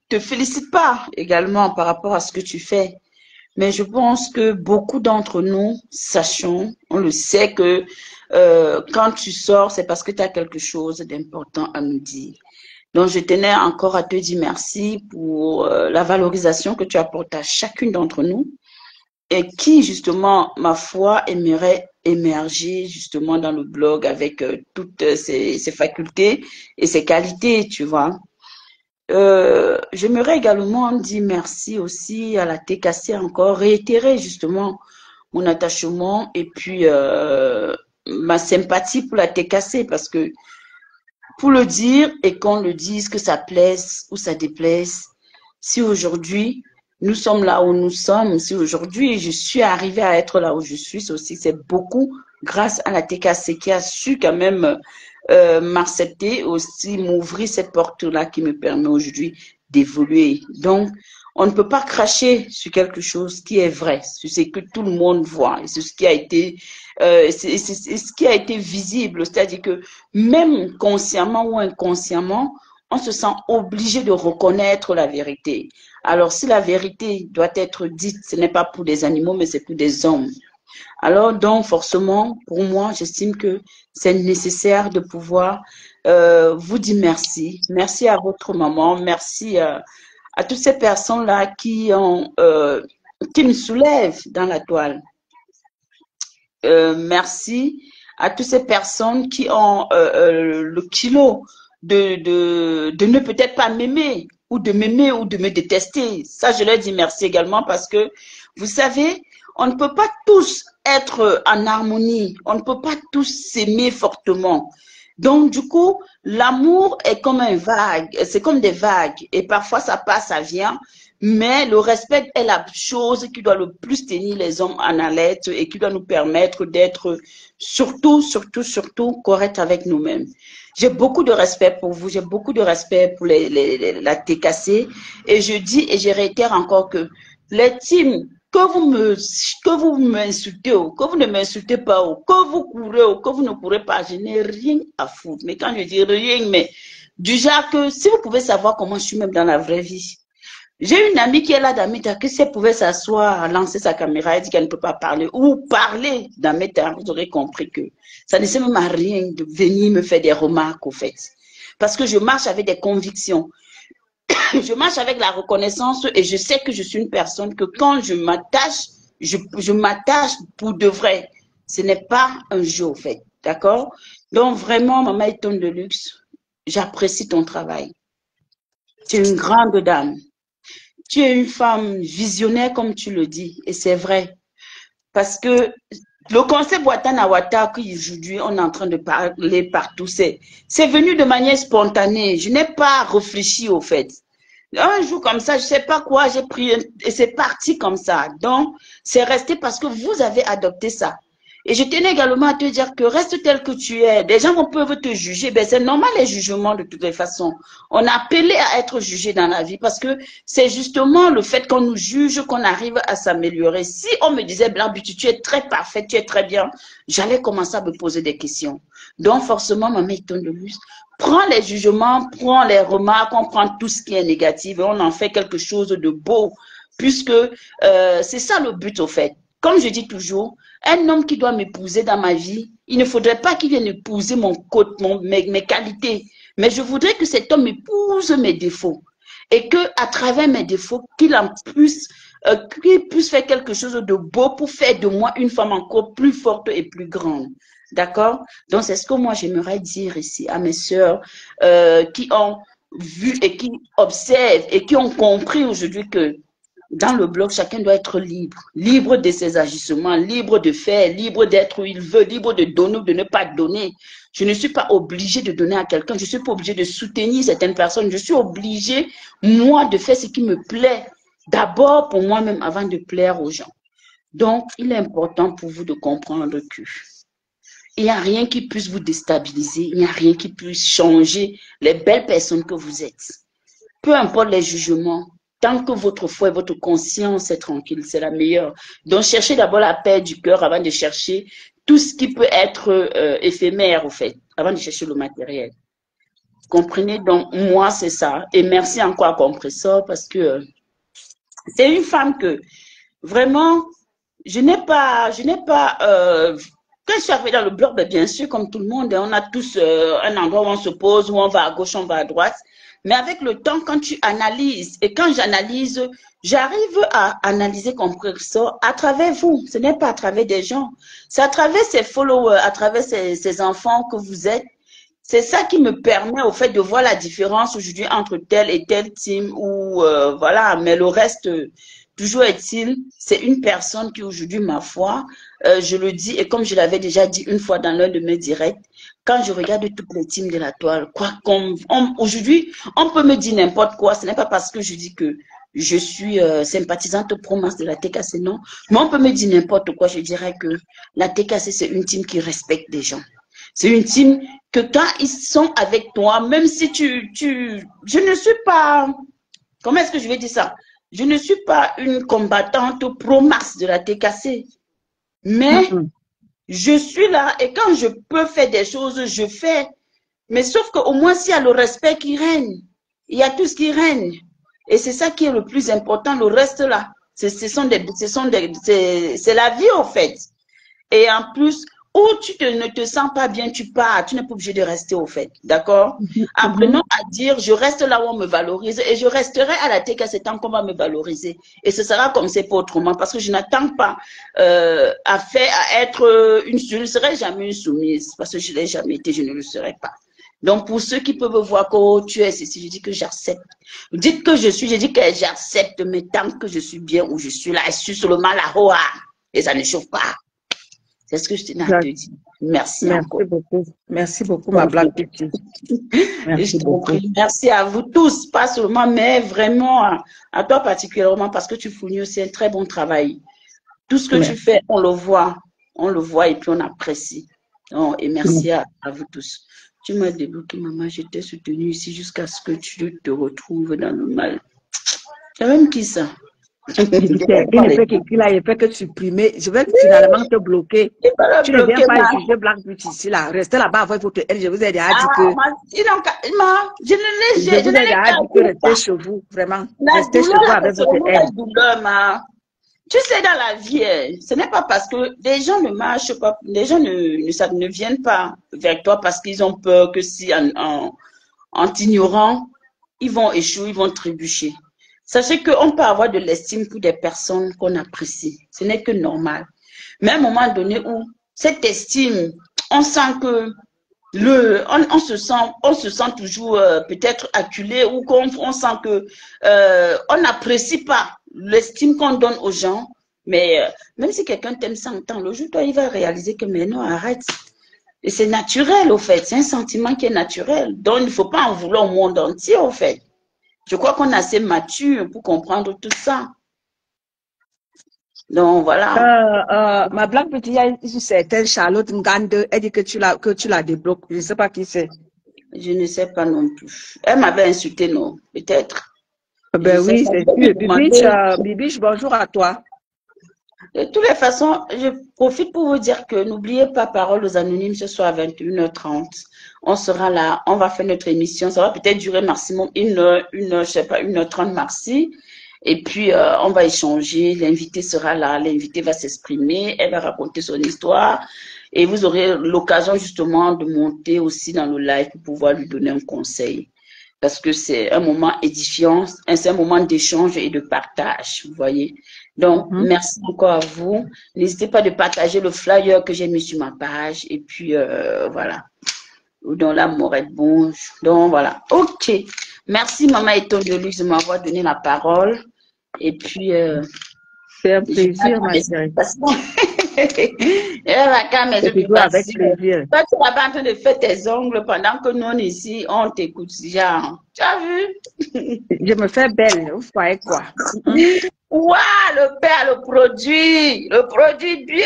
te félicite pas également par rapport à ce que tu fais. Mais je pense que beaucoup d'entre nous sachons, on le sait que quand tu sors, c'est parce que tu as quelque chose d'important à nous dire. Donc, je tenais encore à te dire merci pour la valorisation que tu apportes à chacune d'entre nous et qui, justement, ma foi, aimerait émerger justement dans le blog avec toutes ses facultés et ses qualités, tu vois. J'aimerais également dire merci aussi à la TKC encore, réitérer justement mon attachement et puis ma sympathie pour la TKC parce que pour le dire et qu'on le dise, que ça plaise ou ça déplaise, si aujourd'hui nous sommes là où nous sommes, si aujourd'hui je suis arrivée à être là où je suis aussi, c'est beaucoup grâce à la TKC qui a su quand même m'accepter, aussi m'ouvrir cette porte-là qui me permet aujourd'hui d'évoluer. Donc, on ne peut pas cracher sur quelque chose qui est vrai, sur ce que tout le monde voit, et sur ce qui a été, c'est ce qui a été visible. C'est-à-dire que même consciemment ou inconsciemment, on se sent obligé de reconnaître la vérité. Alors, si la vérité doit être dite, ce n'est pas pour des animaux, mais c'est pour des hommes. Alors, donc, forcément, pour moi, j'estime que c'est nécessaire de pouvoir vous dire merci. Merci à votre maman. Merci à toutes ces personnes-là qui me soulèvent dans la toile. Merci à toutes ces personnes qui ont le kilo de ne peut-être pas m'aimer ou de m'aimer ou de me détester. Ça, je leur dis merci également parce que, vous savez, on ne peut pas tous être en harmonie, on ne peut pas tous s'aimer fortement. Donc, du coup, l'amour est comme un vague, c'est comme des vagues et parfois ça passe, ça vient. Mais le respect est la chose qui doit le plus tenir les hommes en haleine et qui doit nous permettre d'être surtout corrects avec nous-mêmes. J'ai beaucoup de respect pour vous, j'ai beaucoup de respect pour la TKC et je dis et je réitère encore que les teams, que vous m'insultez ou que vous ne m'insultez pas ou que vous courez ou que vous ne courez pas, je n'ai rien à foutre. Mais quand je dis rien, mais du genre que si vous pouvez savoir comment je suis même dans la vraie vie, j'ai une amie qui est là dans mes que si elle pouvait s'asseoir, lancer sa caméra et dire qu'elle ne peut pas parler ou parler dans mes vous aurez compris que ça ne sert même à rien de venir me faire des remarques au fait. Parce que je marche avec des convictions. Je marche avec la reconnaissance et je sais que je suis une personne que quand je m'attache, je m'attache pour de vrai. Ce n'est pas un jeu au fait. D'accord? Donc vraiment, Maman Eton de Luxe, j'apprécie ton travail. Tu es une grande dame. Tu es une femme visionnaire, comme tu le dis, et c'est vrai. Parce que le concept Watanawata qu'aujourd'hui on est en train de parler partout, c'est venu de manière spontanée. Je n'ai pas réfléchi au fait. Un jour comme ça, je ne sais pas quoi, j'ai pris et c'est parti comme ça. Donc, c'est resté parce que vous avez adopté ça. Et je tenais également à te dire que reste tel que tu es. Des gens peuvent te juger. Ben, c'est normal les jugements de toutes les façons. On a appelé à être jugé dans la vie parce que c'est justement le fait qu'on nous juge qu'on arrive à s'améliorer. Si on me disait, Blanc-Butu, tu es très parfaite, tu es très bien, j'allais commencer à me poser des questions. Donc, forcément, ma méthode de luxe, prends les jugements, prends les remarques, on prend tout ce qui est négatif et on en fait quelque chose de beau, puisque c'est ça le but au fait. Comme je dis toujours, un homme qui doit m'épouser dans ma vie, il ne faudrait pas qu'il vienne épouser mes qualités, mais je voudrais que cet homme épouse mes défauts et que à travers mes défauts, qu'il puisse faire quelque chose de beau pour faire de moi une femme encore plus forte et plus grande. D'accord? Donc, c'est ce que moi, j'aimerais dire ici à mes sœurs qui ont vu et qui observent et qui ont compris aujourd'hui que dans le blog, chacun doit être libre, libre de ses agissements, libre de faire, libre d'être où il veut, libre de donner ou de ne pas donner. Je ne suis pas obligée de donner à quelqu'un, je ne suis pas obligée de soutenir certaines personnes, je suis obligée, moi, de faire ce qui me plaît, d'abord pour moi-même avant de plaire aux gens. Donc, il est important pour vous de comprendre que il n'y a rien qui puisse vous déstabiliser, il n'y a rien qui puisse changer les belles personnes que vous êtes. Peu importe les jugements, tant que votre foi et votre conscience est tranquille, c'est la meilleure. Donc, cherchez d'abord la paix du cœur avant de chercher tout ce qui peut être éphémère, au fait, avant de chercher le matériel. Comprenez? Donc, moi, c'est ça. Et merci encore à Compressor parce que c'est une femme que vraiment, quand je suis arrivée dans le blog, ben, bien sûr, comme tout le monde, on a tous un endroit où on se pose, où on va à gauche, on va à droite. Mais avec le temps, quand tu analyses, et quand j'analyse, j'arrive à analyser Compressor à travers vous. Ce n'est pas à travers des gens. C'est à travers ces followers, à travers ces enfants que vous êtes. C'est ça qui me permet au fait de voir la différence aujourd'hui entre tel et tel team ou voilà, mais le reste, toujours est-il, c'est une personne qui aujourd'hui, ma foi, je le dis et comme je l'avais déjà dit une fois dans l'un de mes directs, quand je regarde toutes les teams de la toile, quoi aujourd'hui, on peut me dire n'importe quoi, ce n'est pas parce que je dis que je suis sympathisante pro-masse de la TKC, non, mais on peut me dire n'importe quoi, je dirais que la TKC, c'est une team qui respecte les gens. C'est une team que quand ils sont avec toi, même si je ne suis pas, comment est-ce que je vais dire ça? Je ne suis pas une combattante pro-masse de la TKC, mais je suis là et quand je peux faire des choses, je fais. Mais sauf qu'au moins, s'il y a le respect qui règne, il y a tout ce qui règne. Et c'est ça qui est le plus important, le reste là. C'est la vie, en fait. Et en plus, où ne te sens pas bien, tu pars. Tu n'es pas obligé de rester au fait. D'accord? Apprenons à dire, je reste là où on me valorise et je resterai à la TKC tant qu'on va me valoriser. Et ce sera comme c'est pas autrement parce que je n'attends pas à être je ne serai jamais une soumise parce que je ne l'ai jamais été, je ne le serai pas. Donc, pour ceux qui peuvent voir que oh, tu es ceci, je dis que j'accepte. Dites que je dis que j'accepte, mais tant que je suis bien où je suis là, je suis seulement la hoa et ça ne chauffe pas. C'est ce que je tenais à te dire. Merci encore. Beaucoup. Merci beaucoup, ma blague petite. Merci beaucoup. Merci à vous tous, pas seulement, mais vraiment à toi particulièrement parce que tu fournis aussi un très bon travail. Tout ce que tu fais, on le voit et puis on apprécie. Oh, et merci à vous tous. Tu m'as débloqué, maman. Je t'ai soutenu ici jusqu'à ce que tu te retrouves dans le mal. C'est même qui ça? Il ne fait qu'écrire là, il fait que supprimer. Je vais finalement te bloquer. Tu ne viens pas juger Black Beauty ici là. Restez là-bas avec votre aile. Je vous ai déjà dit que. Je ne l'ai Je vous ai déjà dit que restez chez vous, vraiment. Restez chez vous avec votre aile. Tu sais, dans la vie, ce n'est pas parce que les gens ne marchent pas, les gens ne viennent pas vers toi parce qu'ils ont peur que si en t'ignorant, ils vont échouer, ils vont trébucher. Sachez qu'on peut avoir de l'estime pour des personnes qu'on apprécie. Ce n'est que normal. Mais à un moment donné où cette estime, on sent que on se sent toujours peut-être acculé ou qu'on sent que on n'apprécie pas l'estime qu'on donne aux gens. Mais même si quelqu'un t'aime 100 ans, le jour, toi, il va réaliser que mais non, arrête. Et c'est naturel, au fait. C'est un sentiment qui est naturel. Donc, il ne faut pas en vouloir au monde entier, au fait. Je crois qu'on est assez mature pour comprendre tout ça. Donc, voilà. Ma blague petite, il y a une certaine Charlotte Ngande, elle dit que tu la débloques. Je ne sais pas qui c'est. Je ne sais pas non plus. Elle m'avait insulté, non? Peut-être. Ben oui, c'est sûr. Bibiche, bonjour à toi. De toutes les façons, je profite pour vous dire que n'oubliez pas Paroles aux Anonymes ce soir à 21h30. On sera là, on va faire notre émission. Ça va peut-être durer maximum une heure, je sais pas, 1h30 maxi. Et puis, on va échanger. L'invité sera là, l'invité va s'exprimer, elle va raconter son histoire. Et vous aurez l'occasion justement de monter aussi dans le live pour pouvoir lui donner un conseil. Parce que c'est un moment édifiant, c'est un moment d'échange et de partage, vous voyez. Donc, merci encore à vous. N'hésitez pas de partager le flyer que j'ai mis sur ma page. Et puis, voilà. Donc là, Morette, bon. Donc, voilà. OK. Merci, Maman Eton de Luxe, de m'avoir donné la parole. Et puis, c'est un plaisir, ma chérie. Elle va quand même, C'est je suis toujours avec passive. plaisir. Toi, tu vas pas en train de faire tes ongles pendant que nous, ici, on t'écoute. Genre, tu as vu? Je me fais belle, vous voyez quoi? Mhm. Waouh, le père, le produit bio.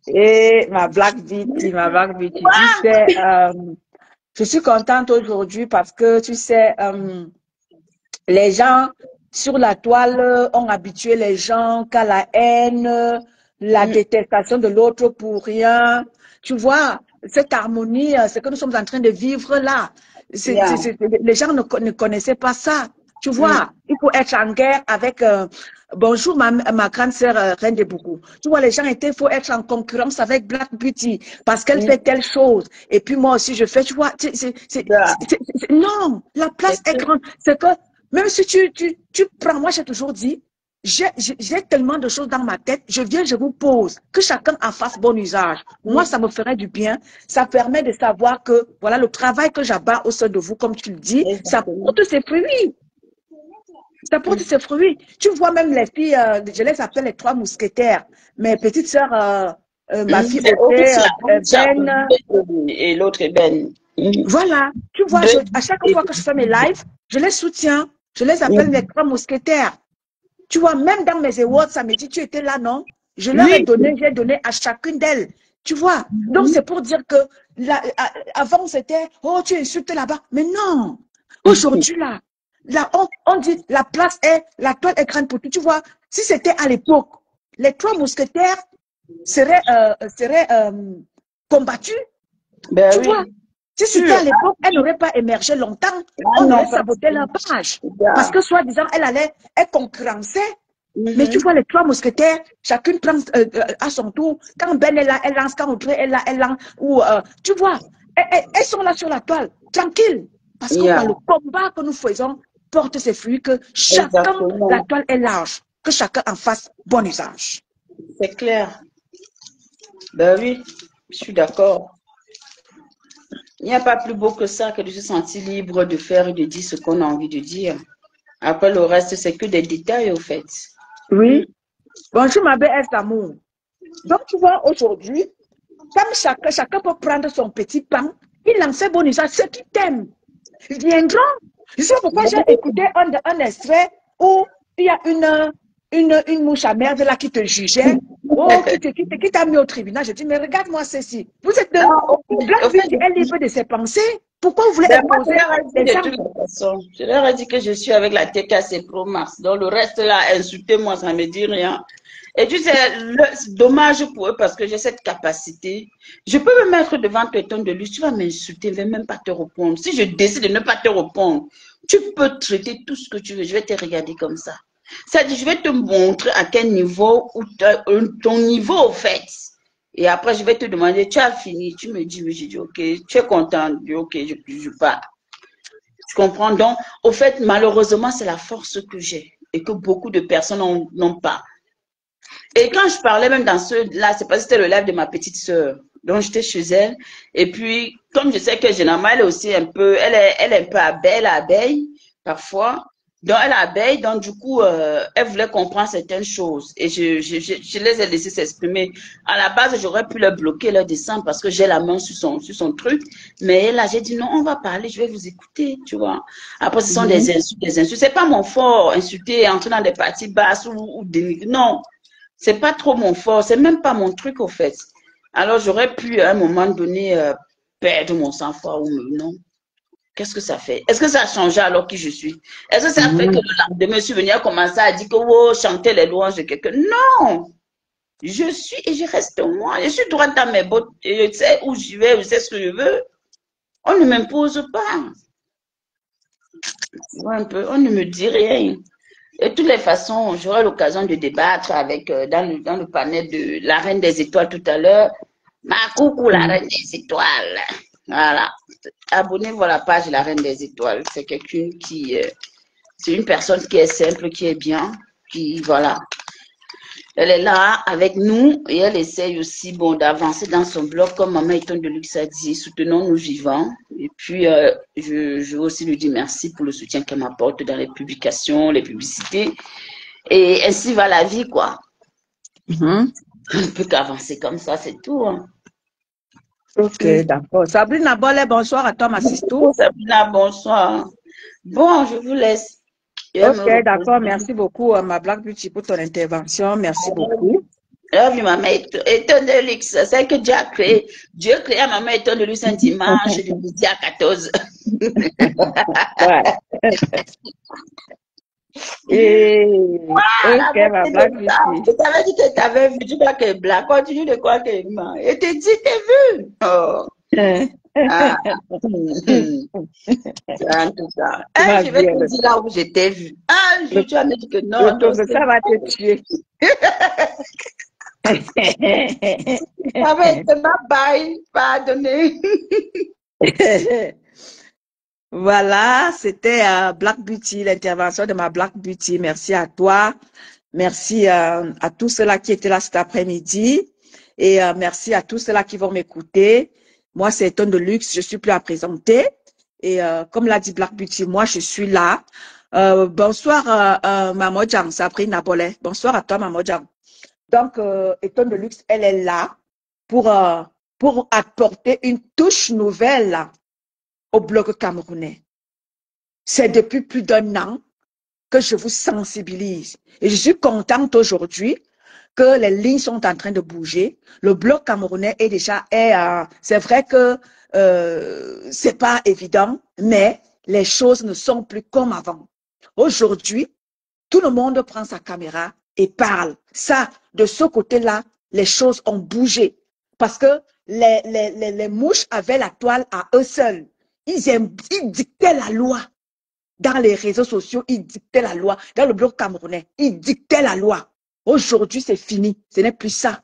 Et ma Black Beauty, ma Black Beauty, tu sais, je suis contente aujourd'hui parce que, tu sais, les gens sur la toile ont habitué les gens qu'à la haine, la détestation de l'autre pour rien. Tu vois, cette harmonie, c'est que nous sommes en train de vivre là. Yeah. Les gens ne connaissaient pas ça. Tu Mm. vois, il faut être en guerre avec... bonjour, ma grande sœur Reine de Beaucoup. Tu vois, les gens il faut être en concurrence avec Black Beauty parce qu'elle fait telle chose. Et puis moi aussi, je fais, tu vois, Yeah. non, la place C'est est tout. grande. C'est que même si tu prends, moi j'ai toujours dit, j'ai tellement de choses dans ma tête, je viens, je vous pose, que chacun en fasse bon usage. Moi, ça me ferait du bien. Ça permet de savoir que, voilà, le travail que j'abats au sein de vous, comme tu le dis, ça Exactement. porte ses fruits. Ça porte ses fruits. Tu vois même les filles, je les appelle les trois mousquetaires. Mes petites sœurs, ma fille C'est Audrey, Orisha Ben, et l'autre est Ben. voilà. Tu vois, Deux. à chaque fois que je fais mes lives, je les soutiens. Je les appelle mes Mm. trois mousquetaires. Tu vois, même dans mes awards, ça me dit, tu étais là, non? Je leur ai Oui. donné, j'ai donné à chacune d'elles. Tu vois? Donc, c'est pour dire que avant, c'était, oh, tu insultes là-bas. Mais non. Aujourd'hui, là on dit, la toile est grande pour tout. Tu vois, si c'était à l'époque, les trois mousquetaires seraient combattus. Ben Tu vois? oui. Si c'était à Sûr. l'époque, elle n'aurait pas émergé longtemps. Ah On aurait non, pas du saboté leur tout. page. Parce Yeah. que, soi-disant, elle concurrençait. Mais tu vois, les trois mousquetaires, chacune prend à son tour. Quand Ben est là, elle lance. Quand Audrey est là, elle lance. Ou, tu vois, elles sont là sur la toile, tranquilles. Parce que quoi, Yeah. le combat que nous faisons porte ses fruits, que chacun, la Exactement. toile est large, que chacun en fasse bon usage. C'est clair. Ben oui, je suis d'accord. Il n'y a pas plus beau que ça que de se sentir libre de faire et de dire ce qu'on a envie de dire. Après, le reste, c'est que des détails, au fait. Oui. Bonjour, ma belle d'amour. Donc, tu vois, aujourd'hui, comme chacun peut prendre son petit pain, il en fait bon usage. Ceux qui t'aiment viendront. Je sais pourquoi j'ai écouté un extrait où il y a une mouche à merde là qui te jugeait. Oh, qui t'a mis au tribunal. Je dis, mais regarde-moi ceci. Vous êtes de Non, Black au fait, Beauty est libre de ses pensées. Pourquoi vous voulez ben moi, je imposer leur ai dit les de gens? toute façon. Je leur ai dit que je suis avec la TKC Pro Max. Donc, le reste là, insultez-moi, ça ne me dit rien. Et tu sais, c'est dommage pour eux parce que j'ai cette capacité. Je peux me mettre devant toi et ton de lui, tu vas m'insulter, je ne vais même pas te répondre. Si je décide de ne pas te répondre, tu peux traiter tout ce que tu veux, je vais te regarder comme ça. C'est-à-dire, je vais te montrer à quel niveau, ou ton niveau au fait. Et après, je vais te demander, tu as fini? Tu me dis, oui, j'ai dit, ok. Tu es content? Je dis, ok, je pars. Tu comprends? Donc, au fait, malheureusement, c'est la force que j'ai et que beaucoup de personnes n'ont pas. Et quand je parlais même dans là, c'est parce que c'était le live de ma petite sœur. Donc, j'étais chez elle. Et puis, comme je sais que généralement, elle est aussi un peu, elle est un peu abeille, parfois. Donc, elle est abeille. Donc, du coup, elle voulait comprendre certaines choses. Et je les ai laissées s'exprimer. À la base, j'aurais pu leur bloquer, leur descendre parce que j'ai la main sur son truc. Mais là, j'ai dit non, on va parler, je vais vous écouter, tu vois. Après, ce sont des insultes, des insultes. C'est pas mon fort, insulter, entrer dans des parties basses ou dénigrer. Non. C'est pas trop mon fort, c'est même pas mon truc au fait. Alors j'aurais pu à un moment donné perdre mon sang-froid ou non. Qu'est-ce que ça fait? Est-ce que ça a changé alors qui je suis? Est-ce que ça fait que le lendemain, je suis venue à commencer à dire que oh, chanter les louanges de quelqu'un? Non! Je suis et je reste moi. Je suis droite dans mes bottes. Et je sais où je vais, je sais ce que je veux. On ne m'impose pas. Tu vois un peu, on ne me dit rien. De toutes les façons, j'aurai l'occasion de débattre avec dans le panel de la Reine des Étoiles tout à l'heure. Ma coucou, la Reine des Étoiles. Voilà. Abonnez-vous à la page de la Reine des Étoiles. C'est quelqu'un qui, c'est une personne qui est simple, qui est bien, qui, voilà. Elle est là avec nous et elle essaye aussi bon, d'avancer dans son blog comme Maman Eton de Luxe a dit, soutenons nous vivants. Et puis, je veux aussi lui dire merci pour le soutien qu'elle m'apporte dans les publications, les publicités. Et ainsi va la vie, quoi. Mhm. On ne peut qu'avancer comme ça, c'est tout. Hein. Ok, d'accord. Sabrina Bollet, bonsoir à toi, ma sisto. Sabrina, bonsoir. Bon, je vous laisse. Je vais me Ok, d'accord. reposer. Merci beaucoup, ma Black Beauty, pour ton intervention. Merci beaucoup. Love maman étonne de luxe. C'est que Dieu a créé. Dieu créa maman étonne de luxe un dimanche de midi à 14. Ouais. Et, La ok, ma beauté Black de ça. Beauty. Je t'avais dit que tu avais vu. Tu crois que est blanc. Continue de croire que est blanc. Et te dit, t'es vu. Oh. Ah. En tout cas. Tu Un, m'as je vais bien. te dire là où je t'ai vu. Un jour, tu as me dit que Le non, non, c'est professeur va te tuer. ça va être ma bail. Pardonnez. Voilà, c'était Black Beauty, l'intervention de ma Black Beauty. Merci à toi. Merci à tous ceux-là qui étaient là cet après-midi. Et merci à tous ceux-là qui vont m'écouter. Moi, c'est Tonne de Luxe. Je suis plus à présenter. Et comme l'a dit Black Beauty, moi, je suis là. Bonsoir, Maman Jang, Sabrina Bollet. Bonsoir à toi, Maman Jang. Donc, Tonne de Luxe, elle est là pour apporter une touche nouvelle au bloc camerounais. C'est depuis plus d'un an que je vous sensibilise. Et je suis contente aujourd'hui que les lignes sont en train de bouger. Le bloc camerounais est déjà, c'est vrai que c'est pas évident, mais les choses ne sont plus comme avant. Aujourd'hui, tout le monde prend sa caméra et parle. Ça, de ce côté-là, les choses ont bougé. Parce que les mouches avaient la toile à eux seuls. Ils dictaient la loi. Dans les réseaux sociaux, ils dictaient la loi. Dans le bloc camerounais, ils dictaient la loi. Aujourd'hui, c'est fini. Ce n'est plus ça.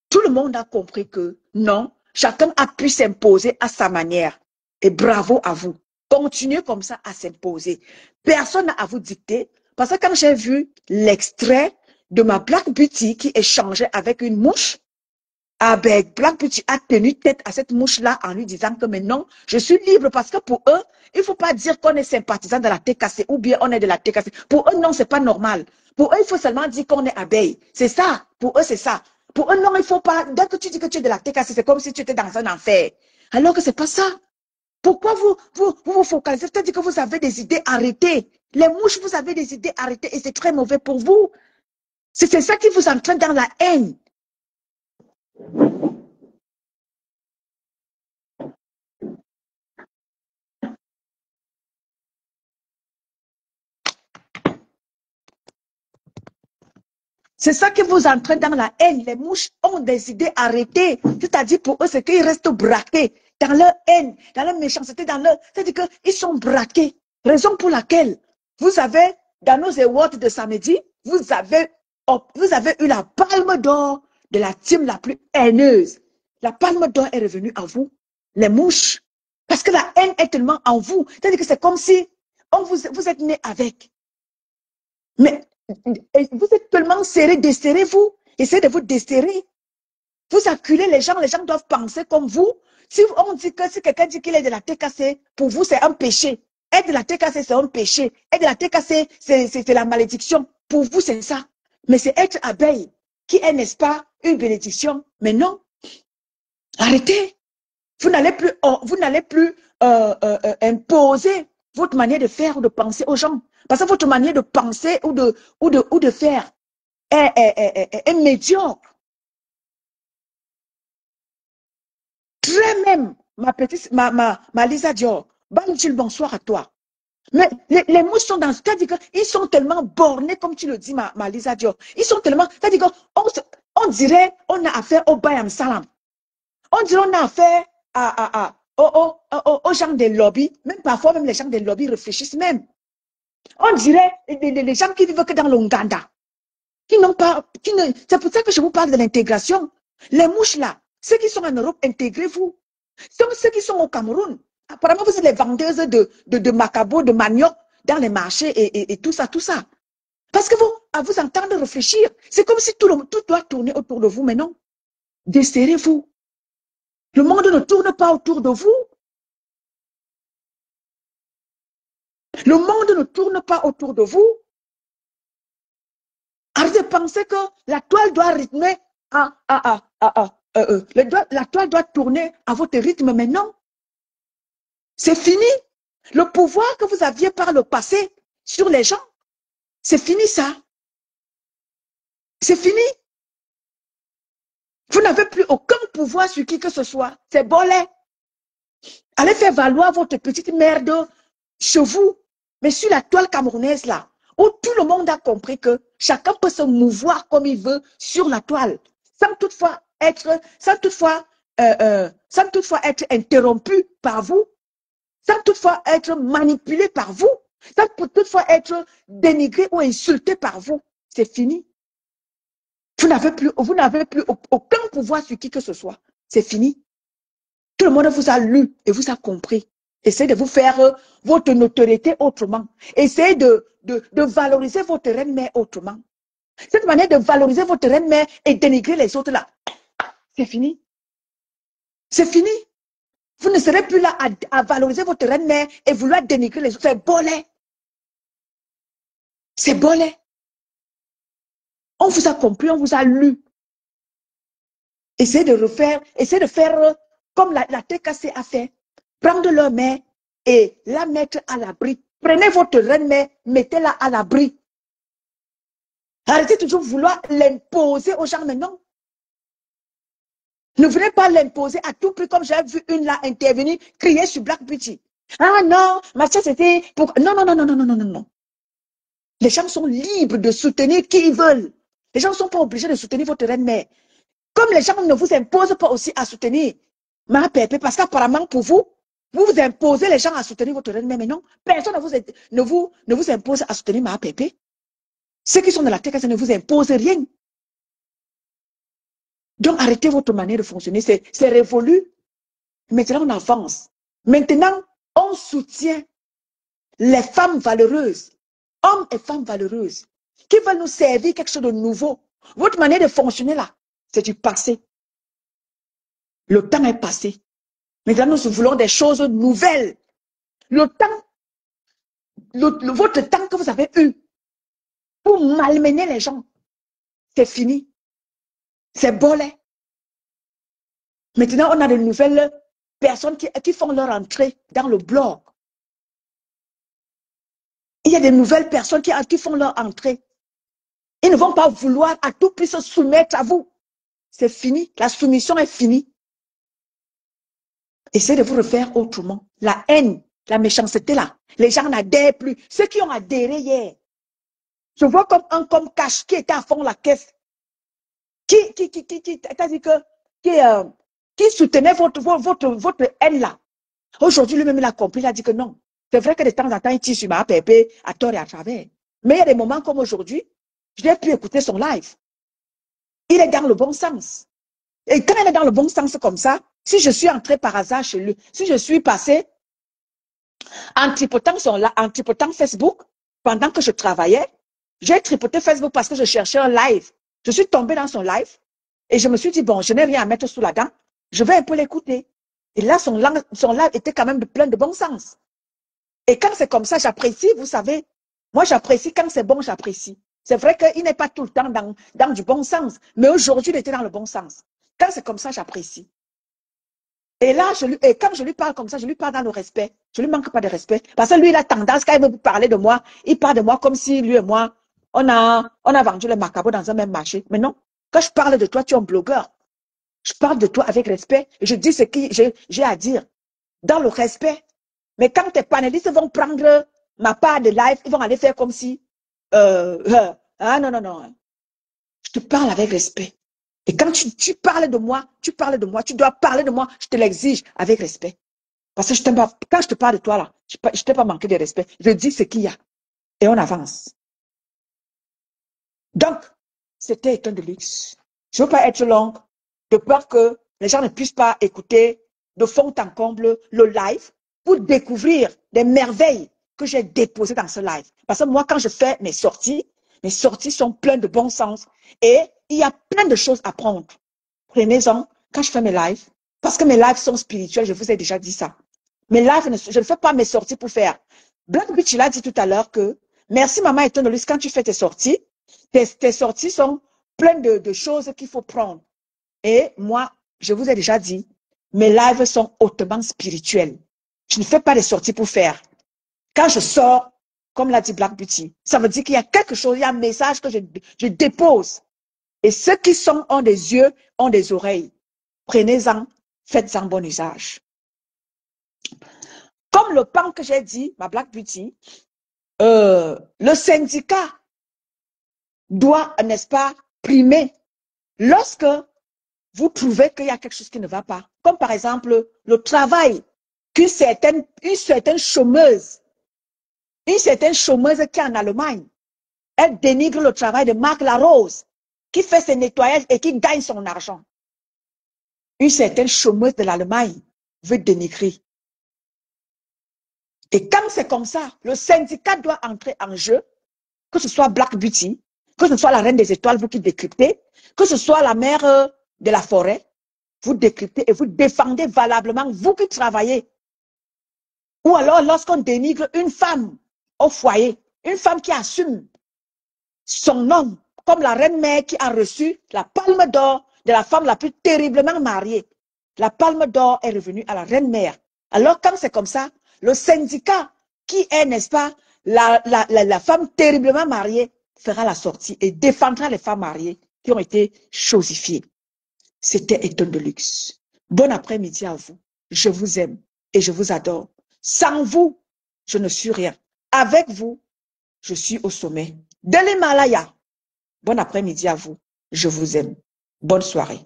Tout le monde a compris que non, chacun a pu s'imposer à sa manière. Et bravo à vous. Continuez comme ça à s'imposer. Personne n'a à vous dicter. Parce que quand j'ai vu l'extrait de ma Black Beauty qui échangeait avec une mouche, ah ben, Black Beauty a tenu tête à cette mouche-là en lui disant que maintenant, je suis libre parce que pour eux, il ne faut pas dire qu'on est sympathisant de la TKC ou bien on est de la TKC. Pour eux, non, c'est pas normal. Pour eux, il faut seulement dire qu'on est abeille. C'est ça. Pour eux, c'est ça. Pour eux, non, il ne faut pas. Dès que tu dis que tu es de la TKC, c'est comme si tu étais dans un enfer. Alors que ce n'est pas ça. Pourquoi vous focalisez? C'est-à-dire que vous avez des idées arrêtées. Les mouches, vous avez des idées arrêtées et c'est très mauvais pour vous. C'est ça qui vous entraîne dans la haine. C'est ça qui vous entraîne dans la haine. Les mouches ont des idées arrêtées. C'est-à-dire pour eux, c'est qu'ils restent braqués dans leur haine, dans leur méchanceté, dans leur... C'est-à-dire qu'ils sont braqués. Raison pour laquelle vous avez, dans nos awards de samedi, vous avez eu la palme d'or de la team la plus haineuse. La palme d'or est revenue à vous, les mouches. Parce que la haine est tellement en vous. C'est-à-dire que c'est comme si vous êtes né avec. Mais vous êtes tellement serré, desserrez-vous. Essayez de vous desserrer. Vous acculez les gens doivent penser comme vous. Si on dit que si quelqu'un dit qu'il est de la TKC, pour vous, c'est un péché. Être de la TKC, c'est un péché. Être de la TKC, c'est la malédiction. Pour vous, c'est ça. Mais c'est être abeille qui est, n'est-ce pas, une bénédiction. Mais non. Arrêtez. Vous n'allez plus imposer votre manière de faire ou de penser aux gens. Parce que votre manière de penser ou de faire est médiocre. Très même, ma Lisa Dior, bonsoir à toi. Mais les mouches sont dans... C'est-à-dire qu'ils sont tellement bornés, comme tu le dis, ma Lisa Dior. Ils sont tellement... C'est-à-dire qu'on dirait on a affaire au Bayam Salam. On dirait on a affaire aux gens des lobbies. Même parfois, même les gens des lobbies réfléchissent même. On dirait les gens qui vivent que dans l'Ouganda. Qui n'ont pas... C'est pour ça que je vous parle de l'intégration. Les mouches là, ceux qui sont en Europe, intégrez-vous. Ceux qui sont au Cameroun, apparemment vous êtes les vendeuses de macabo, de manioc dans les marchés et tout ça, tout ça. Parce que à vous entendre réfléchir, c'est comme si tout doit tourner autour de vous, mais non. Desserrez-vous. Le monde ne tourne pas autour de vous. Le monde ne tourne pas autour de vous. Arrêtez de penser que la toile doit rythmer. La toile doit tourner à votre rythme, mais non. C'est fini. Le pouvoir que vous aviez par le passé sur les gens, c'est fini ça. C'est fini. Vous n'avez plus aucun pouvoir sur qui que ce soit. C'est bolé. Allez faire valoir votre petite merde chez vous, mais sur la toile camerounaise là, où tout le monde a compris que chacun peut se mouvoir comme il veut sur la toile, sans toutefois être interrompu par vous, sans toutefois être manipulé par vous, sans toutefois être dénigré ou insulté par vous. C'est fini. Vous n'avez plus aucun pouvoir sur qui que ce soit. C'est fini. Tout le monde vous a lu et vous a compris. Essayez de vous faire votre notoriété autrement. Essayez de valoriser votre reine-mère autrement. Cette manière de valoriser votre reine-mère et dénigrer les autres là, c'est fini. C'est fini. Vous ne serez plus là à valoriser votre reine-mère et vouloir dénigrer les autres. C'est bolé. C'est bolé. On vous a compris, on vous a lu. Essayez de faire comme la TKC a fait. Prendre leur mère et la mettre à l'abri. Prenez votre reine-mère, mettez-la à l'abri. Arrêtez toujours de vouloir l'imposer aux gens maintenant. Ne venez pas l'imposer à tout prix, comme j'ai vu une là intervenir, crier sur Black Beauty. Ah non, ma soeur c'était pour... Non, non, non, non, non, non, non, non. Les gens sont libres de soutenir qui ils veulent. Les gens ne sont pas obligés de soutenir votre reine-mère. Comme les gens ne vous imposent pas aussi à soutenir ma pépé, parce qu'apparemment pour vous, vous imposez les gens à soutenir votre reine-mère, mais non, personne ne vous impose à soutenir ma pépé. Ceux qui sont dans la tête, ça ne vous impose rien. Donc arrêtez votre manière de fonctionner, c'est révolu. Maintenant on avance. Maintenant, on soutient les femmes valeureuses, hommes et femmes valeureuses, qui veulent nous servir quelque chose de nouveau. Votre manière de fonctionner là, c'est du passé. Le temps est passé. Maintenant, nous voulons des choses nouvelles. Le temps, votre temps que vous avez eu pour malmener les gens, c'est fini. C'est bolé. Maintenant, on a de nouvelles personnes qui font leur entrée dans le blog. Il y a de nouvelles personnes qui font leur entrée. Ils ne vont pas vouloir à tout prix se soumettre à vous. C'est fini. La soumission est finie. Essayez de vous refaire autrement. La haine, la méchanceté là, les gens n'adhèrent plus. Ceux qui ont adhéré hier, je vois comme un comme cash qui était à fond la caisse, qui soutenait votre haine là. Aujourd'hui, lui-même, il a compris, il a dit que non. C'est vrai que de temps en temps, il tire sur ma pépé à tort et à travers. Mais il y a des moments comme aujourd'hui, je n'ai pu écouter son live. Il est dans le bon sens. Et quand il est dans le bon sens comme ça, si je suis entrée par hasard chez lui, si je suis passée en tripotant Facebook, pendant que je travaillais, j'ai tripoté Facebook parce que je cherchais un live. Je suis tombée dans son live et je me suis dit, bon, je n'ai rien à mettre sous la dent, je vais un peu l'écouter. Et là, son live était quand même plein de bon sens. Et quand c'est comme ça, j'apprécie, vous savez. Moi, j'apprécie quand c'est bon, j'apprécie. C'est vrai qu'il n'est pas tout le temps dans du bon sens, mais aujourd'hui, il était dans le bon sens. Quand c'est comme ça, j'apprécie. Et là, quand je lui parle comme ça, je lui parle dans le respect. Je ne lui manque pas de respect. Parce que lui, il a tendance, quand il veut parler de moi, il parle de moi comme si lui et moi, on a vendu les macabres dans un même marché. Mais non, quand je parle de toi, tu es un blogueur. Je parle de toi avec respect. Et je dis ce que j'ai à dire. Dans le respect. Mais quand tes panélistes vont prendre ma part de live, ils vont aller faire comme si... ah non, non, non. Je te parle avec respect. Et quand tu parles de moi, tu dois parler de moi, je te l'exige avec respect. Parce que quand je te parle de toi là, je ne t'ai pas manqué de respect. Je dis ce qu'il y a. Et on avance. Donc, c'était Étoile de luxe. Je ne veux pas être longue, de peur que les gens ne puissent pas écouter de fond en comble le live pour découvrir des merveilles que j'ai déposées dans ce live. Parce que moi, quand je fais mes sorties sont pleines de bon sens. Et il y a plein de choses à prendre. Prenez-en quand je fais mes lives. Parce que mes lives sont spirituels, je vous ai déjà dit ça. Mes lives, je ne fais pas mes sorties pour faire. Black Bitch, il a dit tout à l'heure que, merci maman Étoile de luxe, quand tu fais tes sorties, Tes sorties sont pleines de choses qu'il faut prendre. Et moi, je vous ai déjà dit, mes lives sont hautement spirituels. Je ne fais pas de sorties pour faire. Quand je sors, comme l'a dit Black Beauty, ça veut dire qu'il y a quelque chose, il y a un message que je dépose. Et ceux qui ont des yeux, ont des oreilles. Prenez-en, faites-en bon usage. Comme le pan que j'ai dit, ma Black Beauty, le syndicat doit, n'est-ce pas, primer lorsque vous trouvez qu'il y a quelque chose qui ne va pas. Comme par exemple, le travail qu'une certaine chômeuse, qui est en Allemagne, elle dénigre le travail de Marc Larose, qui fait ses nettoyages et qui gagne son argent. Une certaine chômeuse de l'Allemagne veut dénigrer. Et quand c'est comme ça, le syndicat doit entrer en jeu, que ce soit Black Beauty, que ce soit la reine des étoiles, vous qui décryptez, que ce soit la mère de la forêt, vous décryptez et vous défendez valablement, vous qui travaillez. Ou alors lorsqu'on dénigre une femme au foyer, une femme qui assume son homme, comme la reine-mère qui a reçu la palme d'or de la femme la plus terriblement mariée. La palme d'or est revenue à la reine-mère. Alors quand c'est comme ça, le syndicat qui est, n'est-ce pas, la femme terriblement mariée fera la sortie et défendra les femmes mariées qui ont été chosifiées. C'était Eton de luxe. Bon après-midi à vous. Je vous aime et je vous adore. Sans vous, je ne suis rien. Avec vous, je suis au sommet de l'Himalaya. Bon après-midi à vous. Je vous aime. Bonne soirée.